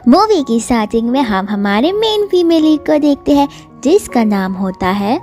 Movie की starting में हम हमारे मेन फीमेल लीड को देखते हैं जिसका नाम होता है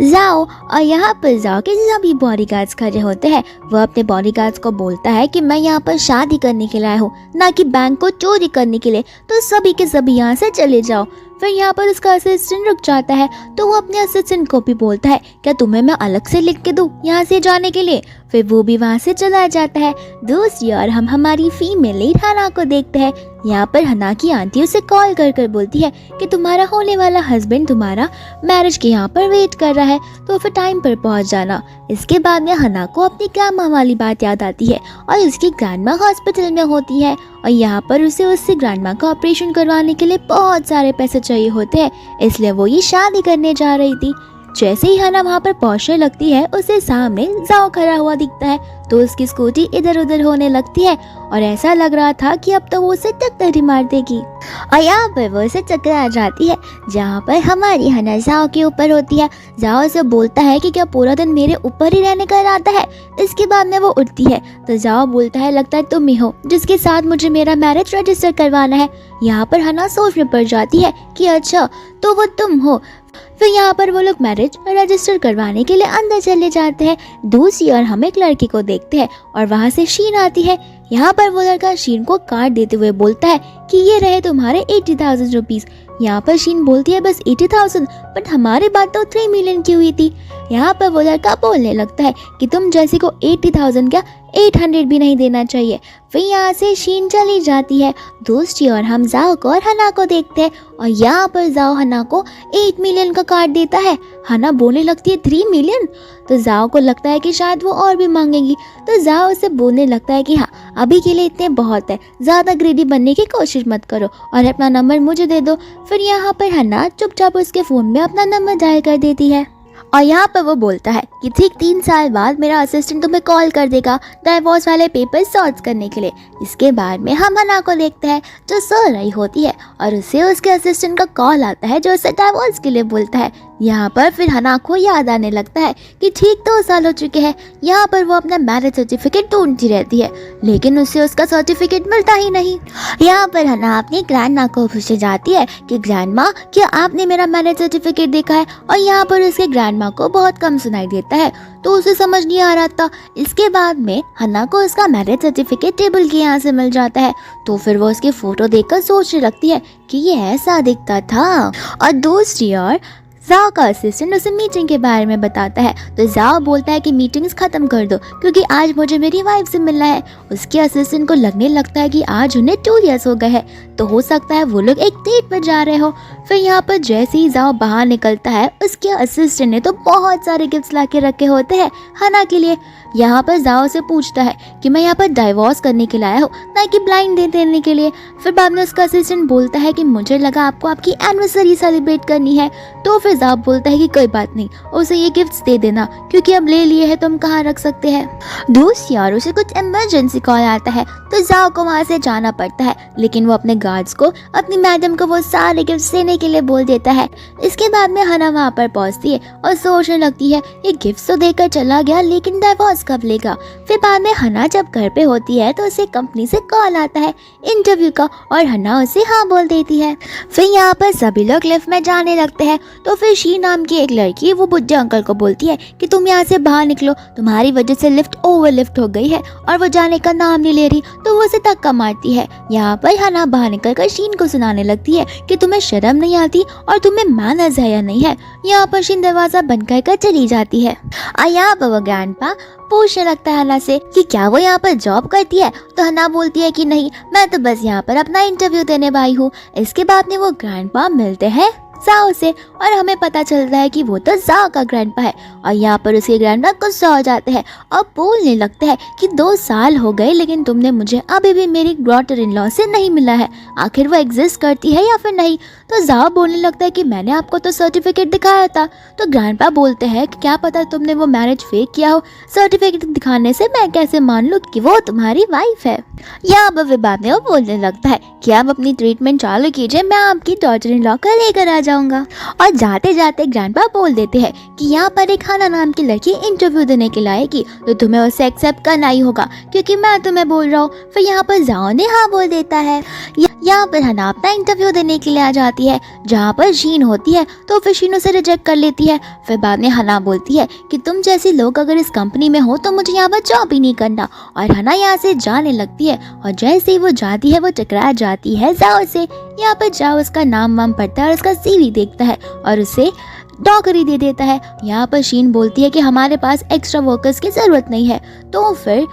जाओ। और यहाँ पर जाओ के सभी बॉडीगार्ड्स खड़े होते हैं। वो अपने बॉडीगार्ड्स को बोलता है कि मैं यहाँ पर शादी करने के लिए आया हूँ, ना कि बैंक को चोरी करने के लिए, तो सभी के सभी यहाँ से चले जाओ। फिर यहाँ पर उसका असिस्टेंट रुक जाता है तो वो अपने असिस्टेंट को भी बोलता है क्या तुम्हें मैं अलग से लिख के दूँ यहाँ से जाने के लिए। फिर वो भी वहाँ से चला जाता है। दूसरी ओर हम हमारी फीमेल लीड हना को देखते हैं। यहाँ पर हना की आंटी उसे कॉल कर कर बोलती है कि तुम्हारा होने वाला हस्बैंड तुम्हारा मैरिज के यहाँ पर वेट कर रहा है, तो फिर टाइम पर पहुँच जाना। इसके बाद में हना को अपनी ग्रैंडमा वाली बात याद आती है और उसकी ग्रैंडमा हॉस्पिटल में होती है और यहाँ पर उसे उससे ग्रैंडमा का ऑपरेशन करवाने के लिए बहुत सारे पैसे चाहिए होते हैं, इसलिए वो ये शादी करने जा रही थी। जैसे ही हना वहाँ पर पहुंचने लगती है उसे सामने जाओ खड़ा हुआ दिखता है, तो उसकी स्कूटी इधर उधर होने लगती है और ऐसा लग रहा था कि अब तो वो उसे टक्कर ही मार देगी। और यहाँ पर वो उसे टकरा जाती है जहाँ पर हमारी हना जाओ के ऊपर होती है। जाओ से बोलता है कि क्या पूरा दिन मेरे ऊपर ही रहने का इरादा है। इसके बाद में वो उठती है तो जाओ बोलता है लगता है तुम ही हो जिसके साथ मुझे मेरा मैरिज रजिस्टर करवाना है। यहाँ पर हना सोच में पड़ जाती है कि अच्छा तो वो तुम हो। फिर यहाँ पर वो लोग मैरिज रजिस्टर करवाने के लिए अंदर चले जाते हैं। दूसरी ओर हम एक लड़की को देखते हैं और वहाँ से शीन आती है। यहाँ पर वो लड़का शीन को कार्ड देते हुए बोलता है कि ये रहे तुम्हारे 80,000 रुपीज। यहाँ पर शीन बोलती है बस 80,000, बट हमारी बात तो 3 मिलियन की हुई थी। यहाँ पर वो लड़का बोलने लगता है कि तुम जैसी को 80,000 क्या 800 भी नहीं देना चाहिए। फिर यहाँ से शीन चली जाती है। दूसरी ओर हम जाओ को और हना को देखते हैं और यहाँ पर जाओ हना को 8 मिलियन का कार्ड देता है। हना बोलने लगती है 3 मिलियन, तो जाओ को लगता है कि शायद वो और भी मांगेगी, तो जाओ उसे बोलने लगता है कि हाँ अभी के लिए इतने बहुत है, ज़्यादा ग्रेडी बनने की कोशिश मत करो और अपना नंबर मुझे दे दो। फिर यहाँ पर हना चुपचाप उसके फ़ोन में अपना नंबर डायल कर देती है और यहाँ पर वो बोलता है कि ठीक 3 साल बाद मेरा असिस्टेंट तुम्हें कॉल कर देगा डाइवोर्स वाले पेपर सॉर्ट करने के लिए। इसके बाद में हम हना को देखते हैं जो सो रही होती है और उसे उसके असिस्टेंट का कॉल आता है जो उसे डाइवोर्स के लिए बोलता है। यहाँ पर फिर हना को याद आने लगता है कि ठीक 2 साल हो चुके हैं। यहाँ पर वो अपना मैरिज सर्टिफिकेट ढूंढती रहती है लेकिन उसे उसका सर्टिफिकेट मिलता ही नहीं। यहाँ पर हना अपनी ग्रैंडमा को पूछे जाती है कि ग्रैंडमा क्या आपने मेरा मैरिज सर्टिफिकेट देखा है, और यहाँ पर उसके ग्रैंडमा को बहुत कम सुनाई देता है तो उसे समझ नहीं आ रहा था। इसके बाद में हना को उसका मैरिज सर्टिफिकेट टेबल के यहाँ से मिल जाता है, तो फिर वो उसकी फोटो देखकर सोचने लगती है कि ये ऐसा दिखता था। और दूसरी ओर जाओ का असिस्टेंट उसे मीटिंग के बारे में बताता है, तो जाओ बोलता है कि मीटिंग्स खत्म कर दो क्योंकि आज मुझे मेरी वाइफ से मिलना है। उसके असिस्टेंट को लगने लगता है कि आज उन्हें 2 इयर्स हो गए हैं, तो हो सकता है वो लोग एक डेट पर जा रहे हो। फिर यहाँ पर जैसे ही जाओ बाहर निकलता है उसके असिस्टेंट ने तो बहुत सारे गिफ्ट्स ला के रखे होते हैं हना के लिए। यहाँ पर जाओ से पूछता है कि मैं यहाँ पर डाइवोर्स करने के लिए आया हूँ, ना कि ब्लाइंड डेट देने के लिए। फिर बाद में उसका असिस्टेंट बोलता है कि मुझे लगा आपको आपकी एनिवर्सरी सेलिब्रेट करनी है, तो फिर जाओ बोलता है कि कोई बात नहीं, उसे ये गिफ्ट्स दे देना क्योंकि अब ले लिए हैं तो हम कहाँ रख सकते हैं। दूसरी ओर उसे कुछ इमरजेंसी कॉल आता है तो जाओ को वहाँ से जाना पड़ता है, लेकिन वो अपने गार्ड्स को अपनी मैडम को वो सारे गिफ्ट्स देने के लिए बोल देता है। इसके बाद में हना वहाँ पर पहुँचती है और सोचने लगती है ये गिफ्ट्स तो देकर चला गया लेकिन डाइवोर्स कब लेगा। फिर बाद में हना जब घर पे होती है तो उसे कंपनी से कॉल आता है इंटरव्यू का और हना उसे हाँ बोल देती है। फिर यहाँ पर सभी लोग लिफ्ट में जाने लगते हैं तो फिर शी नाम की एक लड़की वो बुड्ढे अंकल को बोलती है कि तुम यहाँ से बाहर निकलो, तुम्हारी वजह से लिफ्ट ओवरलिफ्ट हो गई है और वो जाने का नाम नहीं ले रही, तो वो उसे धक्का मारती है। यहाँ पर हना बाहर निकल कर शीन को सुनाने लगती है कि तुम्हें शर्म नहीं आती और तुम्हें मैनर्स है या नहीं है। यहाँ पर शीन दरवाजा बंद कर चली जाती है और यहाँ पर वो ग्रैंडपा पूछने लगता है हना से कि क्या वो यहाँ पर जॉब करती है, तो हना बोलती है कि नहीं मैं तो बस यहाँ पर अपना इंटरव्यू देने आई हूँ। इसके बाद में वो ग्रैंडपा मिलते हैं जाओ से और हमें पता चलता है कि वो तो जाओ का ग्रैंडपा है और यहाँ पर उसके ग्रैंडपा गुस्सा हो जाते हैं और बोलने लगते हैं कि 2 साल हो गए लेकिन तुमने मुझे अभी भी मेरी डॉटर इन लॉ से नहीं मिला है, आखिर वो एग्जिस्ट करती है या फिर नहीं। तो जाओ बोलने लगता है कि मैंने आपको तो सर्टिफिकेट दिखाया था, तो ग्रैंडपा बोलते हैं कि क्या पता तुमने वो मैरिज फेक किया हो, सर्टिफिकेट दिखाने से मैं कैसे मान लूँ कि वो तुम्हारी वाइफ है। यहाँ पर बाद में वो बोलने लगता है कि आप अपनी ट्रीटमेंट चालू कीजिए, मैं आपकी डॉटर इन लॉ का लेकर आ जाऊंगा। और जाते जाते ग्रैंडपा बोल देते हैं कि यहाँ पर एक हना नाम की लड़की इंटरव्यू देने के लिए आएगी, तो तुम्हें उसे एक्सेप्ट करना ही होगा क्योंकि मैं तुम्हें बोल रहा हूँ। फिर यहाँ पर जाओ ने हाँ बोल देता है। यहाँ पर हना अपना इंटरव्यू देने के लिए आ जाती है, जहाँ पर शीन होती है तो फिर शीन उसे रिजेक्ट कर लेती है। फिर बाद में हना बोलती है कि तुम जैसे लोग अगर इस कंपनी में हो तो मुझे यहाँ पर जॉब ही नहीं करना, और हना यहाँ से जाने लगती है। और जैसे ही वो जाती है वो टकरा जाती है जाओ से। यहाँ पर जाओ उसका नाम वाम पढ़ता है और उसका सीवी देखता है और उसे नौकरी दे देता है। यहाँ पर शीन बोलती है कि हमारे पास एक्स्ट्रा वर्कर्स की जरूरत नहीं है, तो फिर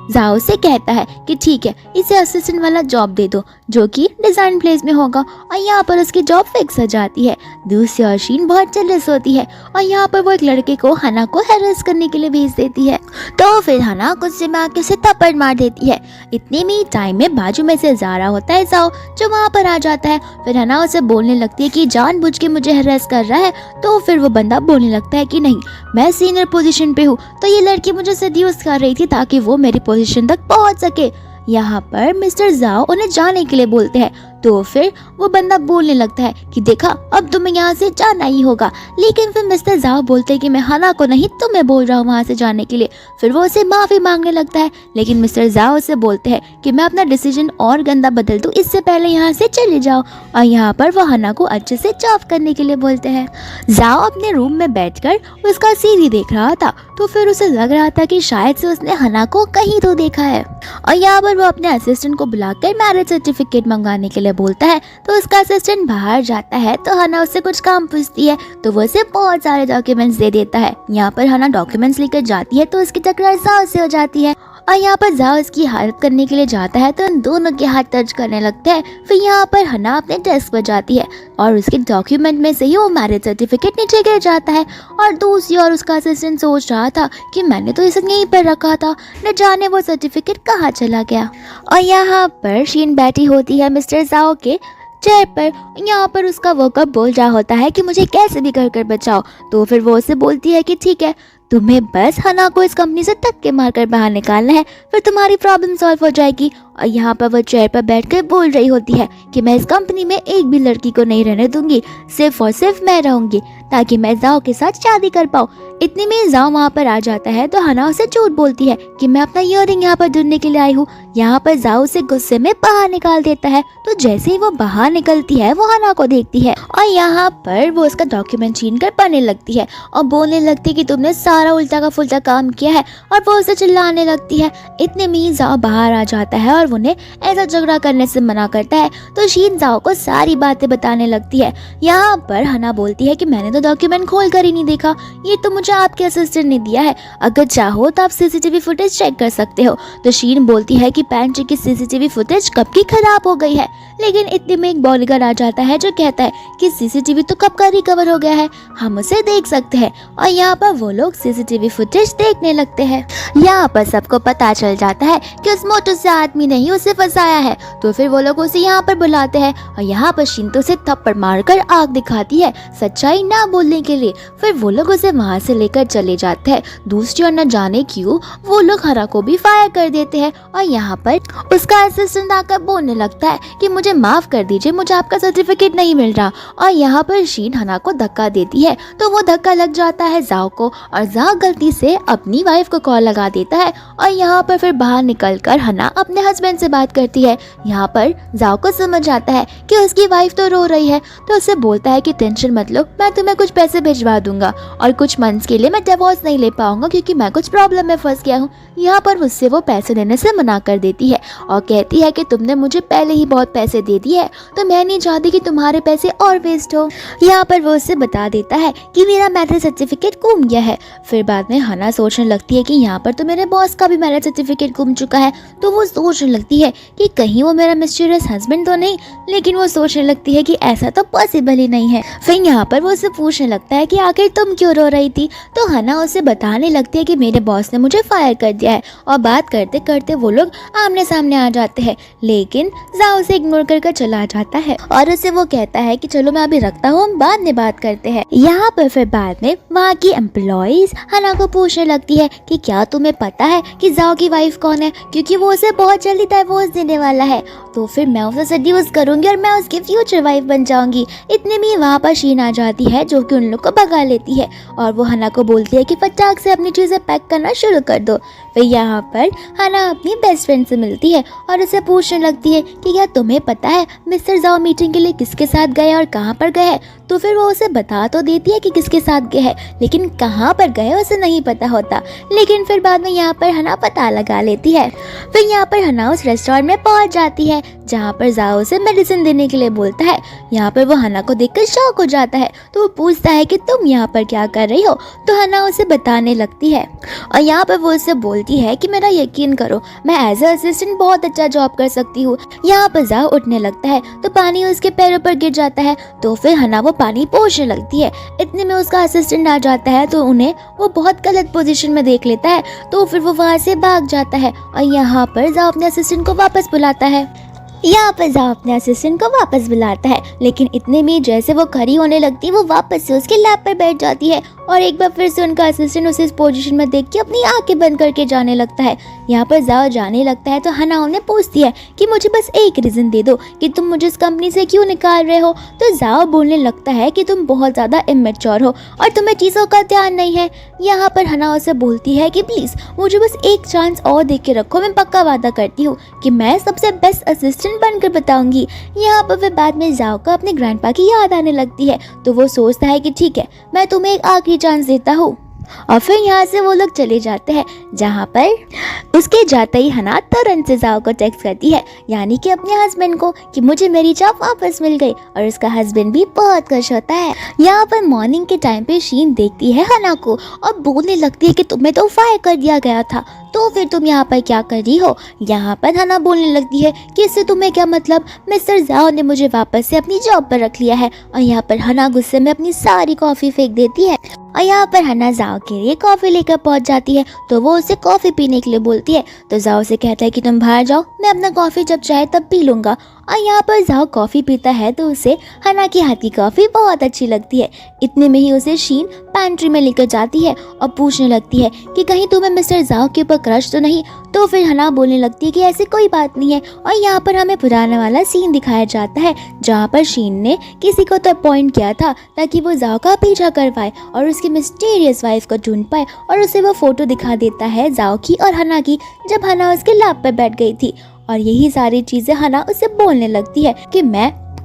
जाओ से कहता है कि ठीक है इसे असिस्टेंट वाला जॉब दे दो जो कि डिजाइन प्लेस में होगा, और यहाँ पर उसकी जॉब फिक्स हो जाती है। दूसरी ओर शीन बहुत जेलस होती है और यहाँ पर वो एक लड़के को हना को हैरेस करने के लिए भेज देती है, तो फिर हना गुस्से में आके उसे थप्पड़ मार देती है। इतने में टाइम में बाजू में से जारा होता है जाओ, जो वहाँ पर आ जाता है। फिर हना उसे बोलने लगती है कि जानबूझ के मुझे हैरेस कर रहा है, तो फिर वो बंदा बोलने लगता है कि नहीं मैं सीनियर पोजीशन पे हूँ, तो ये लड़की मुझे सेड्यूस कर रही थी ताकि वो मेरी पोजीशन तक पहुंच सके। यहाँ पर मिस्टर जाओ उन्हें जाने के लिए बोलते हैं, तो फिर वो बंदा बोलने लगता है कि देखा अब तुम्हें यहाँ से जाना ही होगा। लेकिन फिर मिस्टर जाओ बोलते हैं कि मैं हना को नहीं तुम्हें बोल रहा हूँ वहाँ से जाने के लिए। फिर वो उसे माफी मांगने लगता है, लेकिन मिस्टर जाओ उसे बोलते हैं कि मैं अपना डिसीजन और गंदा बदल दूँ इससे पहले यहाँ से चले जाओ। और यहाँ पर वो हना को अच्छे से जॉब करने के लिए बोलते हैं। जाओ अपने रूम में बैठकर उसका सीवी देख रहा था, तो फिर उसे लग रहा था कि शायद से उसने हना को कहीं तो देखा है। और यहाँ पर वो अपने असिस्टेंट को बुलाकर मैरिज सर्टिफिकेट मंगवाने के लिए बोलता है, तो उसका असिस्टेंट बाहर जाता है तो हना उससे कुछ काम पूछती है, तो वो उसे बहुत सारे डॉक्यूमेंट्स दे देता है। यहाँ पर हना डॉक्यूमेंट्स लेकर जाती है तो उसकी टकरार जाओ से हो जाती है, और यहाँ पर जाओ उसकी हेल्प करने के लिए जाता है तो उन दोनों के हाथ टच करने लगते हैं। फिर यहाँ पर हना अपने डेस्क पर जाती है और उसके डॉक्यूमेंट में से ही वो मैरिज सर्टिफिकेट नीचे गिर जाता है। और दूसरी ओर उसका असिस्टेंट सोच रहा था कि मैंने तो इसे यहीं पर रखा था, न जाने वो सर्टिफिकेट कहाँ चला गया। और यहाँ पर शीन बैठी होती है मिस्टर जाओ के चेयर पर। यहाँ पर उसका वर्कर बोल रहा होता है कि मुझे कैसे भी कर बचाओ, तो फिर वो उसे बोलती है कि ठीक है तुम्हें बस हना को इस कंपनी से धक्के मारकर बाहर निकालना है, फिर तुम्हारी प्रॉब्लम सॉल्व हो जाएगी। और यहाँ पर वो चेयर पर बैठकर बोल रही होती है कि मैं इस कंपनी में एक भी लड़की को नहीं रहने दूंगी, सिर्फ और सिर्फ मैं रहूंगी ताकि मैं जाओ के साथ शादी कर पाऊँ। इतने में जाओ वहाँ पर आ जाता है तो हना उसे झूठ बोलती है कि मैं अपना ईयररिंग यहाँ पर ढूंढने के लिए आई हूँ। यहाँ पर जाओ उसे गुस्से में बाहर निकाल देता है, तो जैसे ही वो बाहर निकलती है वो हना को देखती है और यहाँ पर वो उसका डॉक्यूमेंट छीन कर पढ़ने लगती है और बोलने लगती है कि तुमने सारा उल्टा का फुल्टा काम किया है, और वो उसे चिल्लाने लगती है। इतने में जाओ बाहर आ जाता है और उन्हें ऐसा झगड़ा करने से मना करता है, तो शीन जाओ को सारी बातें बताने लगती है। यहाँ पर हना बोलती है कि मैंने तो डॉक्यूमेंट खोल कर ही नहीं देखा, ये तो मुझे आपके असिस्टेंट ने दिया है, अगर चाहो तो आप सीसीटीवी फुटेज चेक कर सकते हो। तो शीन बोलती है कि पैंट्री की सीसीटीवी फुटेज कब की खराब हो गई है, लेकिन इतने में एक बॉडीगार्ड आ जाता है जो कहता है कि सीसीटीवी तो कब का रिकवर हो गया है, हम उसे देख सकते हैं। और यहाँ पर वो लोग सीसीटीवी फुटेज देखने लगते हैं। यहाँ पर सबको पता चल जाता है कि उस मोटू से आदमी ने ही उसे फंसाया है, तो फिर वो लोग उसे यहाँ पर बुलाते हैं और यहाँ पर शिंतो से थप्पड़ मारकर आग दिखाती है सच्चाई ना बोलने के लिए। फिर वो लोग उसे वहाँ से लेकर चले जाते हैं। दूसरी ओर न जाने क्यों वो लोग हरा को भी फायर कर देते हैं और यहाँ पर उसका असिस्टेंट आकर बोलने लगता है कि मुझे माफ कर दीजिए, मुझे आपका सर्टिफिकेट नहीं मिल रहा। और यहाँ पर शीन हना को धक्का देती है, तो वो धक्का लग जाता है जाओ को और जाओ गलती से अपनी वाइफ को कॉल लगा देता है। और यहाँ पर फिर बाहर निकलकर हना अपने हस्बैंड से बात करती है। यहाँ पर जाओ को समझ आता है कि उसकी वाइफ तो रो रही है, तो उसे बोलता है कि टेंशन मत लो, मैं तुम्हें कुछ पैसे भिजवा दूंगा और कुछ मंथ्स के लिए मैं डिवोर्स नहीं ले पाऊंगा क्योंकि मैं कुछ प्रॉब्लम में फंस गया हूँ। यहाँ पर उससे वो पैसे देने से मना कर देती है और कहती है कि तुमने मुझे पहले ही बहुत पैसे दे दिए हैं, तो मैं नहीं चाहती कि तुम्हारे पैसे और वेस्ट हो। यहाँ पर वो उससे बता देता है कि मेरा मैरिज सर्टिफिकेट गुम गया है। फिर बाद में हना सोचने लगती है कि यहाँ पर तो मेरे बॉस का भी मैरिज सर्टिफिकेट गुम चुका है, तो वो सोचने लगती है कि कहीं वो मेरा मिस्टीरियस हस्बैंड तो नहीं, लेकिन वो सोचने लगती है कि ऐसा तो पॉसिबल ही नहीं है। फिर यहाँ पर वो उससे पूछने लगता है कि आखिर तुम क्यों रो रही थी, तो हना उसे बताने लगती है कि मेरे बॉस ने मुझे फायर कर दिया है। और बात करते करते वो लोग आमने सामने आ जाते हैं, लेकिन जाओ उसे इग्नोर कर चला जाता है और उसे वो कहता है कि चलो मैं अभी रखता हूँ, हम बाद में बात करते हैं। यहाँ पर फिर बाद में वहाँ की एम्प्लॉइज हना को पूछने लगती है कि क्या तुम्हें पता है कि जाओ की वाइफ कौन है, क्योंकि वो उसे बहुत जल्दी डिवोर्स देने वाला है, तो फिर मैं उसे सेड्यूस करूंगी और मैं उसकी फ्यूचर वाइफ बन जाऊंगी। इतने में वहाँ पर शीन आ जाती है जो कि उन लोग को भगा लेती है और वो हना को बोलती है कि फटाक से अपनी चीजें पैक करना शुरू कर दो। फिर फिर यहाँ पर हना अपनी बेस्ट फ्रेंड से मिलती है और उसे पूछने लगती है कि क्या तुम्हें पता है मिस्टर जाओ मीटिंग के लिए किसके साथ गए और कहाँ पर गए हैं। तो फिर वो उसे बता तो देती है कि किसके साथ गए हैं, लेकिन कहाँ पर गए उसे नहीं पता होता। लेकिन फिर बाद में यहाँ पर हना पता लगा लेती है। फिर यहाँ पर हना उस रेस्टोरेंट में पहुँच जाती है जहाँ पर जाओ उसे मेडिसिन देने के लिए बोलता है। यहाँ पर वो हना को देखकर शॉक हो जाता है, तो वो पूछता है कि तुम यहाँ पर क्या कर रही हो। तो हना उसे बताने लगती है और यहाँ पर वो उससे बोलती है कि मेरा यकीन करो, मैं एज अ असिस्टेंट बहुत अच्छा जॉब कर सकती हूँ। यहाँ पर जाओ उठने लगता है तो पानी उसके पैरों पर गिर जाता है, तो फिर हना वो पानी पोंछने लगती है। इतने में उसका असिस्टेंट आ जाता है तो उन्हें वो बहुत गलत पोजीशन में देख लेता है, तो फिर वो वहाँ से भाग जाता है और यहाँ पर जाओ अपने असिस्टेंट को वापस बुलाता है। यहाँ पर जाओ अपने असिस्टेंट को वापस बुलाता है, लेकिन इतने में जैसे वो खड़ी होने लगती है वो वापस से उसके लैप पर बैठ जाती है और एक बार फिर से उनका असिस्टेंट उसे इस पोजीशन में देख के अपनी आंखें बंद करके जाने लगता है। यहाँ पर जाओ जाने लगता है तो हना उन्हें पूछती है कि मुझे बस एक रीज़न दे दो कि तुम मुझे इस कंपनी से क्यों निकाल रहे हो। तो जाओ बोलने लगता है कि तुम बहुत ज़्यादा इमेच्योर हो और तुम्हें चीज़ों का ध्यान नहीं है। यहाँ पर हना उसे बोलती है कि प्लीज़ मुझे बस एक चांस और दे के रखो, मैं पक्का वादा करती हूँ कि मैं सबसे बेस्ट असिस्टेंट बनकर बताऊंगी। यहाँ पर फिर बाद में जाओ को अपने ग्रैंडपा की याद आने लगती है, तो वो सोचता है कि ठीक है मैं तुम्हें एक आखिरी चांस देता हूँ। और फिर यहाँ से वो लोग चले जाते हैं, जहाँ पर उसके जाते ही हना तुरंत से जाओ को टेक्स्ट करती है, यानी कि अपने हस्बैंड को, कि मुझे मेरी जॉब वापस मिल गई। और उसका हस्बैंड भी बहुत खुश होता है। यहाँ पर मॉर्निंग के टाइम पे शीन देखती है हना को और बोलने लगती है कि तुम्हें तो फायर कर दिया गया था, तो फिर तुम यहाँ पर क्या कर रही हो। यहाँ पर हना बोलने लगती है कि इससे तुम्हें क्या मतलब, मिस्टर जाओ ने मुझे वापस से अपनी जॉब पर रख लिया है। और यहाँ पर हना गुस्से में अपनी सारी कॉफ़ी फेंक देती है और यहाँ पर हना जाओ के लिए कॉफ़ी लेकर पहुँच जाती है, तो वो उसे कॉफ़ी पीने के लिए बोलती है। तो जाओ से कहता है कि तुम बाहर जाओ, मैं अपना कॉफ़ी जब चाहे तब पी लूँगा। और यहाँ पर जाओ कॉफ़ी पीता है तो उसे हना की हाथ की कॉफ़ी बहुत अच्छी लगती है। इतने में ही उसे शीन पैंट्री में लेकर जाती है और पूछने लगती है कि कहीं तुम्हें मिस्टर जाओ के ऊपर क्रश तो नहीं। तो फिर हना बोलने लगती है कि ऐसी कोई बात नहीं है। और यहाँ पर हमें पुराना वाला सीन दिखाया जाता है जहाँ पर शीन ने किसी को तो अपॉइंट किया था ताकि वो जाओ का पीछा करवाए और उसकी मिस्टीरियस वाइफ को ढूंढ पाए, और उसे वो फोटो दिखा देता है जाओ की और हना की जब हना उसके लैप पर बैठ गई थी। और यही सारी चीज़ें हना उसे बोलने लगती है कि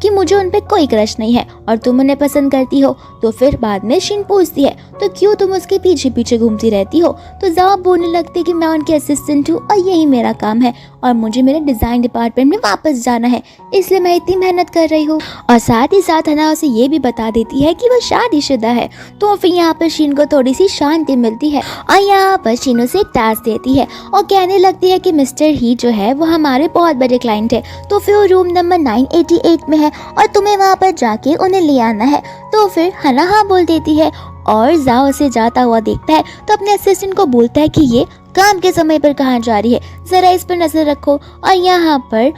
मुझे उन पे कोई क्रश नहीं है और तुम उन्हें पसंद करती हो। तो फिर बाद में शीन पूछती है तो क्यों तुम उसके पीछे पीछे घूमती रहती हो। तो जाओ बोलने लगती है कि मैं उनकी असिस्टेंट हूँ और यही मेरा काम है और मुझे मेरे डिज़ाइन डिपार्टमेंट में वापस जाना है, इसलिए मैं इतनी मेहनत कर रही हूँ। और साथ ही साथ हना उसे ये भी बता देती है कि वो शादीशुदा है। तो फिर यहाँ पर शीन को थोड़ी सी शांति मिलती है और यहाँ पर शीन उसे एक टास्क देती है और कहने लगती है कि मिस्टर ही जो है वो हमारे बहुत बड़े क्लाइंट है, तो फिर वो रूम नंबर 988 में है और तुम्हें वहाँ पर जाके उन्हें ले आना है। तो फिर हना हाँ बोल देती है और जाओ उसे जाता हुआ देखता है तो अपने असिस्टेंट को बोलता है कि ये काम के समय पर कहाँ जा रही है, ज़रा इस पर नज़र रखो। और यहाँ पर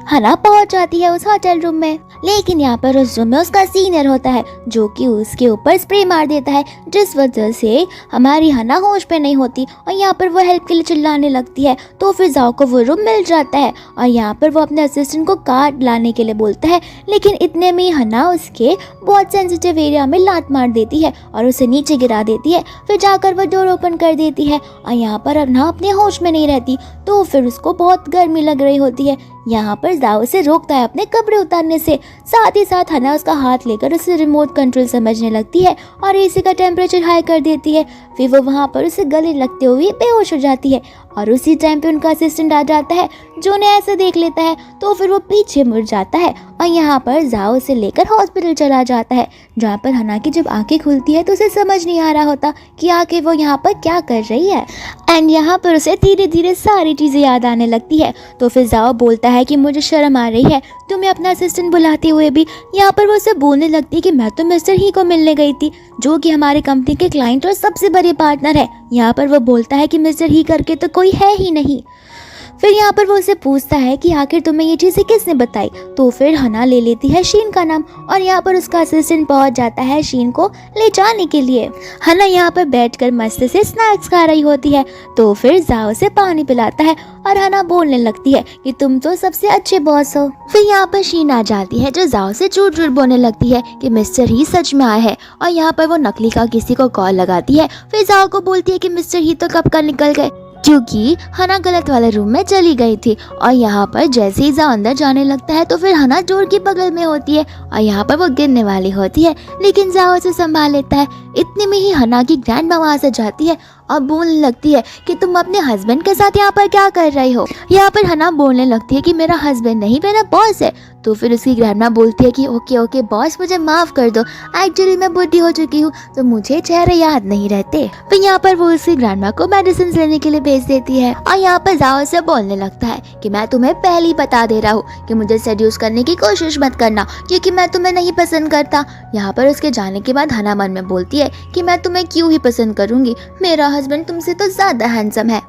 हना पहुंच जाती है उस होटल रूम में, लेकिन यहाँ पर उस रूम में उसका सीनियर होता है जो कि उसके ऊपर स्प्रे मार देता है, जिस वजह से हमारी हना होश पे नहीं होती और यहाँ पर वो हेल्प के लिए चिल्लाने लगती है। तो फिर जाओ को वो रूम मिल जाता है और यहाँ पर वो अपने असिस्टेंट को कार्ड लाने के लिए बोलता है, लेकिन इतने में हना उसके बहुत सेंसिटिव एरिया में लात मार देती है और उसे नीचे गिरा देती है। फिर जाकर वो डोर ओपन कर देती है और यहाँ पर हना अपने होश में नहीं रहती। तो फिर उसको बहुत गर्मी लग रही होती है। यहाँ पर जाओ उसे रोकता है अपने कपड़े उतारने से, साथ ही साथ हना उसका हाथ लेकर उसे रिमोट कंट्रोल समझने लगती है और एसी का टेम्परेचर हाई कर देती है। फिर वो वहाँ पर उसे गले लगते हुए बेहोश हो जाती है और उसी टाइम पे उनका असिस्टेंट आ जाता है जो उन्हें ऐसे देख लेता है। तो फिर वो पीछे मुड़ जाता है और यहाँ पर जाओ उसे लेकर हॉस्पिटल चला जाता है, जहाँ पर हना की जब आंखें खुलती है तो उसे समझ नहीं आ रहा होता कि आके वो यहाँ पर क्या कर रही है। एंड यहाँ पर उसे धीरे धीरे सारी चीज़ें याद आने लगती है। तो फिर जाओ बोलता है कि मुझे शर्म आ रही है तुम्हें अपना असिस्टेंट बुलाते हुए भी। यहाँ पर वो उसे बोलने लगती है कि मैं तो मिस्टर ही को मिलने गई थी जो कि हमारे कंपनी के क्लाइंट और सबसे बड़े पार्टनर है। यहाँ पर वो बोलता है कि मिस्टर ही करके तो कोई है ही नहीं। फिर यहाँ पर वो उसे पूछता है कि आखिर तुम्हें ये चीज़ें किसने बताई। तो फिर हना ले लेती है शीन का नाम और यहाँ पर उसका असिस्टेंट पहुँच जाता है शीन को ले जाने के लिए। हना यहाँ पर बैठकर मस्त से स्नैक्स खा रही होती है। तो फिर जाओ से पानी पिलाता है और हना बोलने लगती है कि तुम तो सबसे अच्छे बॉस हो। फिर यहाँ पर शीन आ जाती है जो जाओ से झूठ झूठ बोलने लगती है कि मिस्टर ही सच में आए हैं और यहाँ पर वो नकली का किसी को कॉल लगाती है। फिर जाओ को बोलती है कि मिस्टर ही तो कब का निकल गए। क्योंकि हना गलत वाले रूम में चली गई थी। और यहाँ पर जैसे ही जाओ अंदर जाने लगता है तो फिर हना डोर की बगल में होती है और यहाँ पर वो गिरने वाली होती है, लेकिन जाओ उसे संभाल लेता है। इतने में ही हना की ग्रैंड मामा से जाती है और बोलने लगती है कि तुम अपने हस्बैंड के साथ यहाँ पर क्या कर रही हो। यहाँ पर हना बोलने लगती है कि मेरा हस्बैंड नहीं, मेरा बॉस है। तो फिर उसकी ग्रैंडमा बोलती है कि ओके ओके बॉस, मुझे माफ कर दो, एक्चुअली मैं बुढ़ी हो चुकी हूँ तो मुझे चेहरे याद नहीं रहते। फिर यहाँ पर वो उसकी ग्रैंडमा को मेडिसिन लेने के लिए भेज देती है और यहाँ पर जाओ से बोलने लगता है कि मैं तुम्हें पहले ही बता दे रहा हूँ कि मुझे सेड्यूस करने की कोशिश मत करना क्योंकि मैं तुम्हें नहीं पसंद करता। यहाँ पर उसके जाने के बाद हना मन में बोलती है कि मैं तुम्हें क्यों ही पसंद करूंगी, मेरा हस्बैंड तुमसे तो ज्यादा हैंडसम है।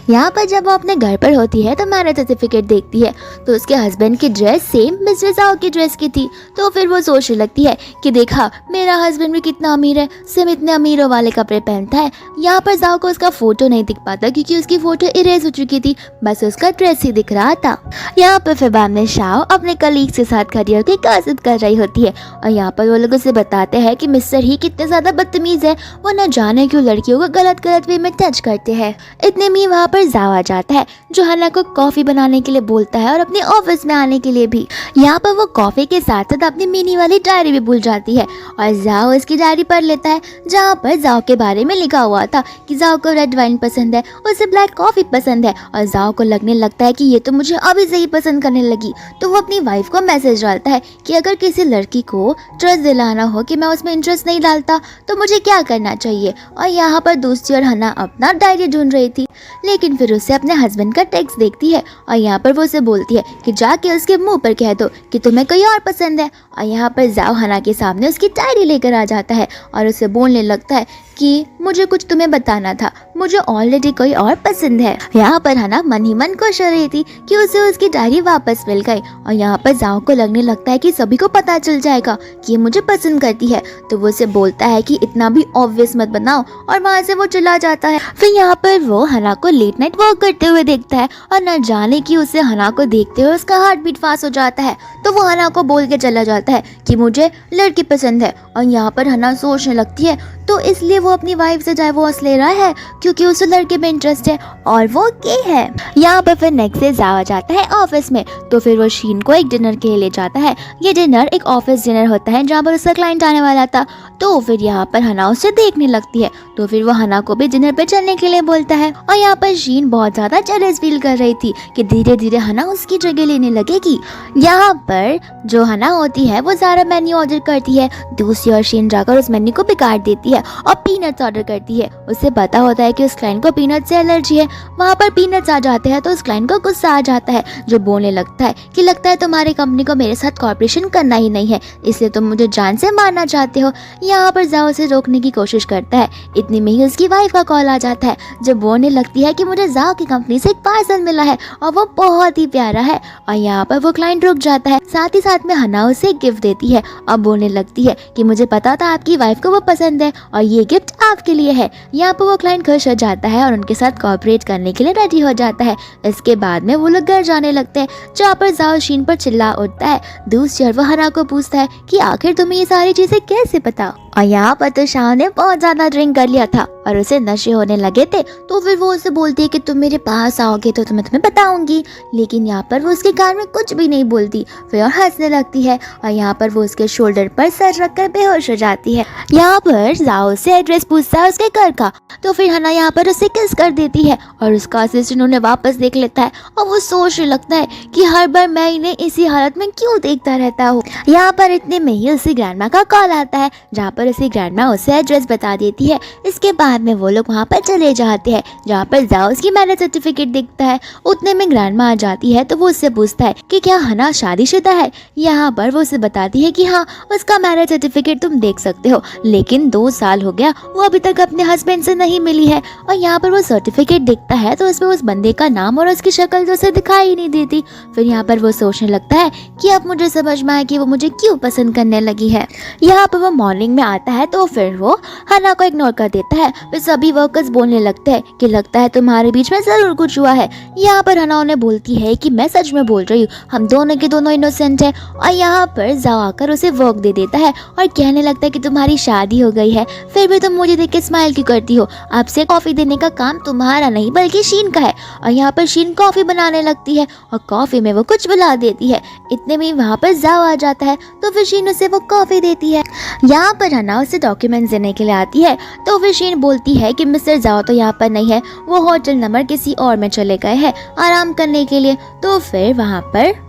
यहाँ पर जब वो अपने घर पर होती है तो मैरिज सर्टिफिकेट देखती है तो उसके हस्बैंड की ड्रेस सेम मिस्टर जाओ की ड्रेस की थी। तो फिर वो सोचने लगती है कि देखा मेरा हस्बैंड भी कितना अमीर है, सेम इतने अमीरों वाले कपड़े पहनता है। यहाँ पर जाओ को उसका फोटो नहीं दिख पाता क्योंकि उसकी फोटो इरेज हो चुकी थी, बस उसका ड्रेस ही दिख रहा था। यहाँ पर फिर बाद में शाओ अपने कलीग्स के साथ खड़ी होकर गॉसिप कर रही होती है और यहाँ पर वो लोग उसे बताते हैं कि मिस्टर ही कितने ज्यादा बदतमीज है, वो न जाने क्यों लड़कियों को गलत वे में टच करते हैं। इतने में वहाँ पर जाओ आ जाता है जो हना को कॉफी बनाने के लिए बोलता है और अपने ऑफिस में आने के लिए भी। यहाँ पर वो कॉफी के साथ साथ अपनी मिनी वाली डायरी भी भूल जाती है और जाओ इसकी डायरी पढ़ लेता है जहाँ पर जाओ के बारे में लिखा हुआ था कि जाओ को रेड वाइन पसंद है, उसे ब्लैक कॉफी पसंद है और जाओ को लगने लगता है कि ये तो मुझे अभी से ही पसंद करने लगी। तो वो अपनी वाइफ को मैसेज डालता है कि अगर किसी लड़की को ट्रस्ट दिलाना हो कि मैं उसमें इंटरेस्ट नहीं डालता तो मुझे क्या करना चाहिए। और यहाँ पर दूसरी ओर हना अपना डायरी ढूंढ रही थी, लेकिन फिर उसे अपने हस्बैंड का टेक्स्ट देखती है और यहाँ पर वो उसे बोलती है कि जाके उसके मुंह पर कह दो कि तुम्हें कोई और पसंद है। और यहाँ पर जाओ हना के सामने उसकी डायरी लेकर आ जाता है और उसे बोलने लगता है कि मुझे कुछ तुम्हें बताना था, मुझे ऑलरेडी कोई और पसंद है। यहाँ पर हना मन ही मन खुश हो रही थी कि उसे उसकी डायरी वापस मिल गई और यहाँ पर जाओ को लगने लगता है कि सभी को पता चल जाएगा कि ये मुझे पसंद करती है। तो वो उसे बोलता है कि इतना भी ऑब्वियस मत बनाओ और वहाँ से वो चला जाता है। फिर यहाँ पर वो हना को लेट नाइट वॉक करते हुए देखता है और न जाने की उसे हना को देखते हुए उसका हार्ट बीट फास्ट हो जाता है। तो वो हना को बोल के चला जाता है कि मुझे लड़की पसंद है। और यहाँ पर हना सोचने लगती है तो इसलिए वो अपनी वाइफ से डाइवोर्स ले रहा है क्योंकि उसे लड़के में इंटरेस्ट है और वो गे है। यहाँ पर फिर नेक्स्ट डे जावा जाता है ऑफिस में तो फिर वो शीन को एक डिनर के लिए ले जाता है। ये डिनर एक ऑफिस डिनर होता है जहाँ पर उसका क्लाइंट आने वाला था। तो फिर यहाँ पर हना उसे देखने लगती है तो फिर वो हना को भी डिनर पे चलने के लिए बोलता है। और यहाँ पर शीन बहुत ज्यादा जेलस फील कर रही थी कि धीरे धीरे हना उसकी जगह लेने लगेगी। यहाँ पर जो हना होती है वो सारा मेन्यू ऑर्डर करती है, दूसरी ओर शीन जाकर उस मेन्यू को बिगाड़ देती है और पीनट्स ऑर्डर करती है। उसे पता होता है कि उस क्लाइंट को पीनट से एलर्जी है। वहाँ पर पीनट्स आ जाते हैं तो उस क्लाइंट को गुस्सा आ जाता है जो बोलने लगता है कि लगता है तुम्हारी कंपनी को मेरे साथ कॉर्पोरेशन करना ही नहीं है, इसलिए तुम मुझे जान से मारना चाहते हो। यहाँ पर जाओ उसे रोकने की कोशिश करता है। इतनी में ही उसकी वाइफ का कॉल आ जाता है जो बोलने लगती है कि मुझे जाओ की कंपनी से एक पार्सल मिला है और वो बहुत ही प्यारा है। और यहाँ पर वो क्लाइंट रुक जाता है, साथ ही साथ में हना उसे गिफ्ट देती है और बोलने लगती है कि मुझे पता था आपकी वाइफ को वो पसंद है और ये गिफ्ट आपके लिए है। यहाँ पर वो क्लाइंट खुश हो जाता है और उनके साथ कॉर्पोरेट करने के लिए रेडी हो जाता है। इसके बाद में वो लोग घर जाने लगते हैं जहाँ पर जाओ शीन पर चिल्ला उठता है। दूसरी ओर वो हना को पूछता है कि आखिर तुम्हें ये सारी चीजें कैसे पता। और यहाँ पर तो शाह ने बहुत ज्यादा ड्रिंक कर लिया था और उसे नशे होने लगे थे। तो फिर वो उसे बोलती है कि तुम मेरे पास आओगे तो मैं तुम्हें बताऊंगी, लेकिन यहाँ पर वो उसके कान में कुछ भी नहीं बोलती, फिर और हंसने लगती है और यहाँ पर वो उसके शोल्डर पर सर रखकर बेहोश हो जाती है। यहाँ पर जाओ से एड्रेस पूछता है उसके घर का तो फिर हना यहाँ पर उसे किस कर देती है और उसका असिस्टेंट उन्हें वापस देख लेता है और वो सोचने लगता है कि हर बार मैं इन्हें इसी हालत में क्यों देखता रहता हूँ। यहाँ पर इतने में ही उसी ग्रैंडमा का कॉल आता है जहाँ पर उसी ग्रैंडमा उसे एड्रेस बता देती है। इसके बाद में वो लोग वहाँ पर चले जाते हैं जहाँ पर जाओ उसकी मैरिज सर्टिफिकेट दिखता है। उतने में ग्रैंडमा आ जाती है तो वो उससे पूछता है कि क्या हना शादीशुदा है। यहाँ पर वो उसे बताती है कि हाँ उसका मैरिज सर्टिफिकेट तुम देख सकते हो, लेकिन 2 साल हो गया वो अभी तक अपने हस्बैंड से नहीं मिली है। और यहाँ पर वो सर्टिफिकेट दिखता है तो उसमें उस बंदे का नाम और उसकी शक्ल तो उसे दिखाई नहीं देती। फिर यहाँ पर वो सोचने लगता है कि अब मुझे समझ में आया कि वो मुझे क्यों पसंद करने लगी है। यहाँ पर वो मॉर्निंग में आता है तो फिर वो हना को इग्नोर कर देता है। वे सभी वर्कर्स बोलने लगते हैं कि लगता है तुम्हारे बीच में जरूर कुछ हुआ है। यहाँ पर हना उन्हें बोलती है कि मैं सच में बोल रही हूँ, हम दोनों के दोनों इनोसेंट है। और यहाँ पर जाओ आकर उसे वर्क दे देता है और कहने लगता है कि तुम्हारी शादी हो गई है, फिर भी तुम मुझे देख के स्माइल क्यों करती हो, आपसे कॉफी देने का काम तुम्हारा नहीं बल्कि शीन का है। और यहाँ पर शीन कॉफी बनाने लगती है और कॉफी में वो कुछ मिला देती है। इतने में वहाँ पर जाओ आ जाता है तो फिर शीन उसे वो कॉफी देती है। यहाँ पर हना उसे डॉक्यूमेंट्स देने के लिए आती है तो फिर शीन बोलती है कि मिस्टर जाओ तो यहाँ पर नहीं है, वो होटल नंबर किसी और में चले गए हैं आराम करने के लिए। तो फिर वहाँ पर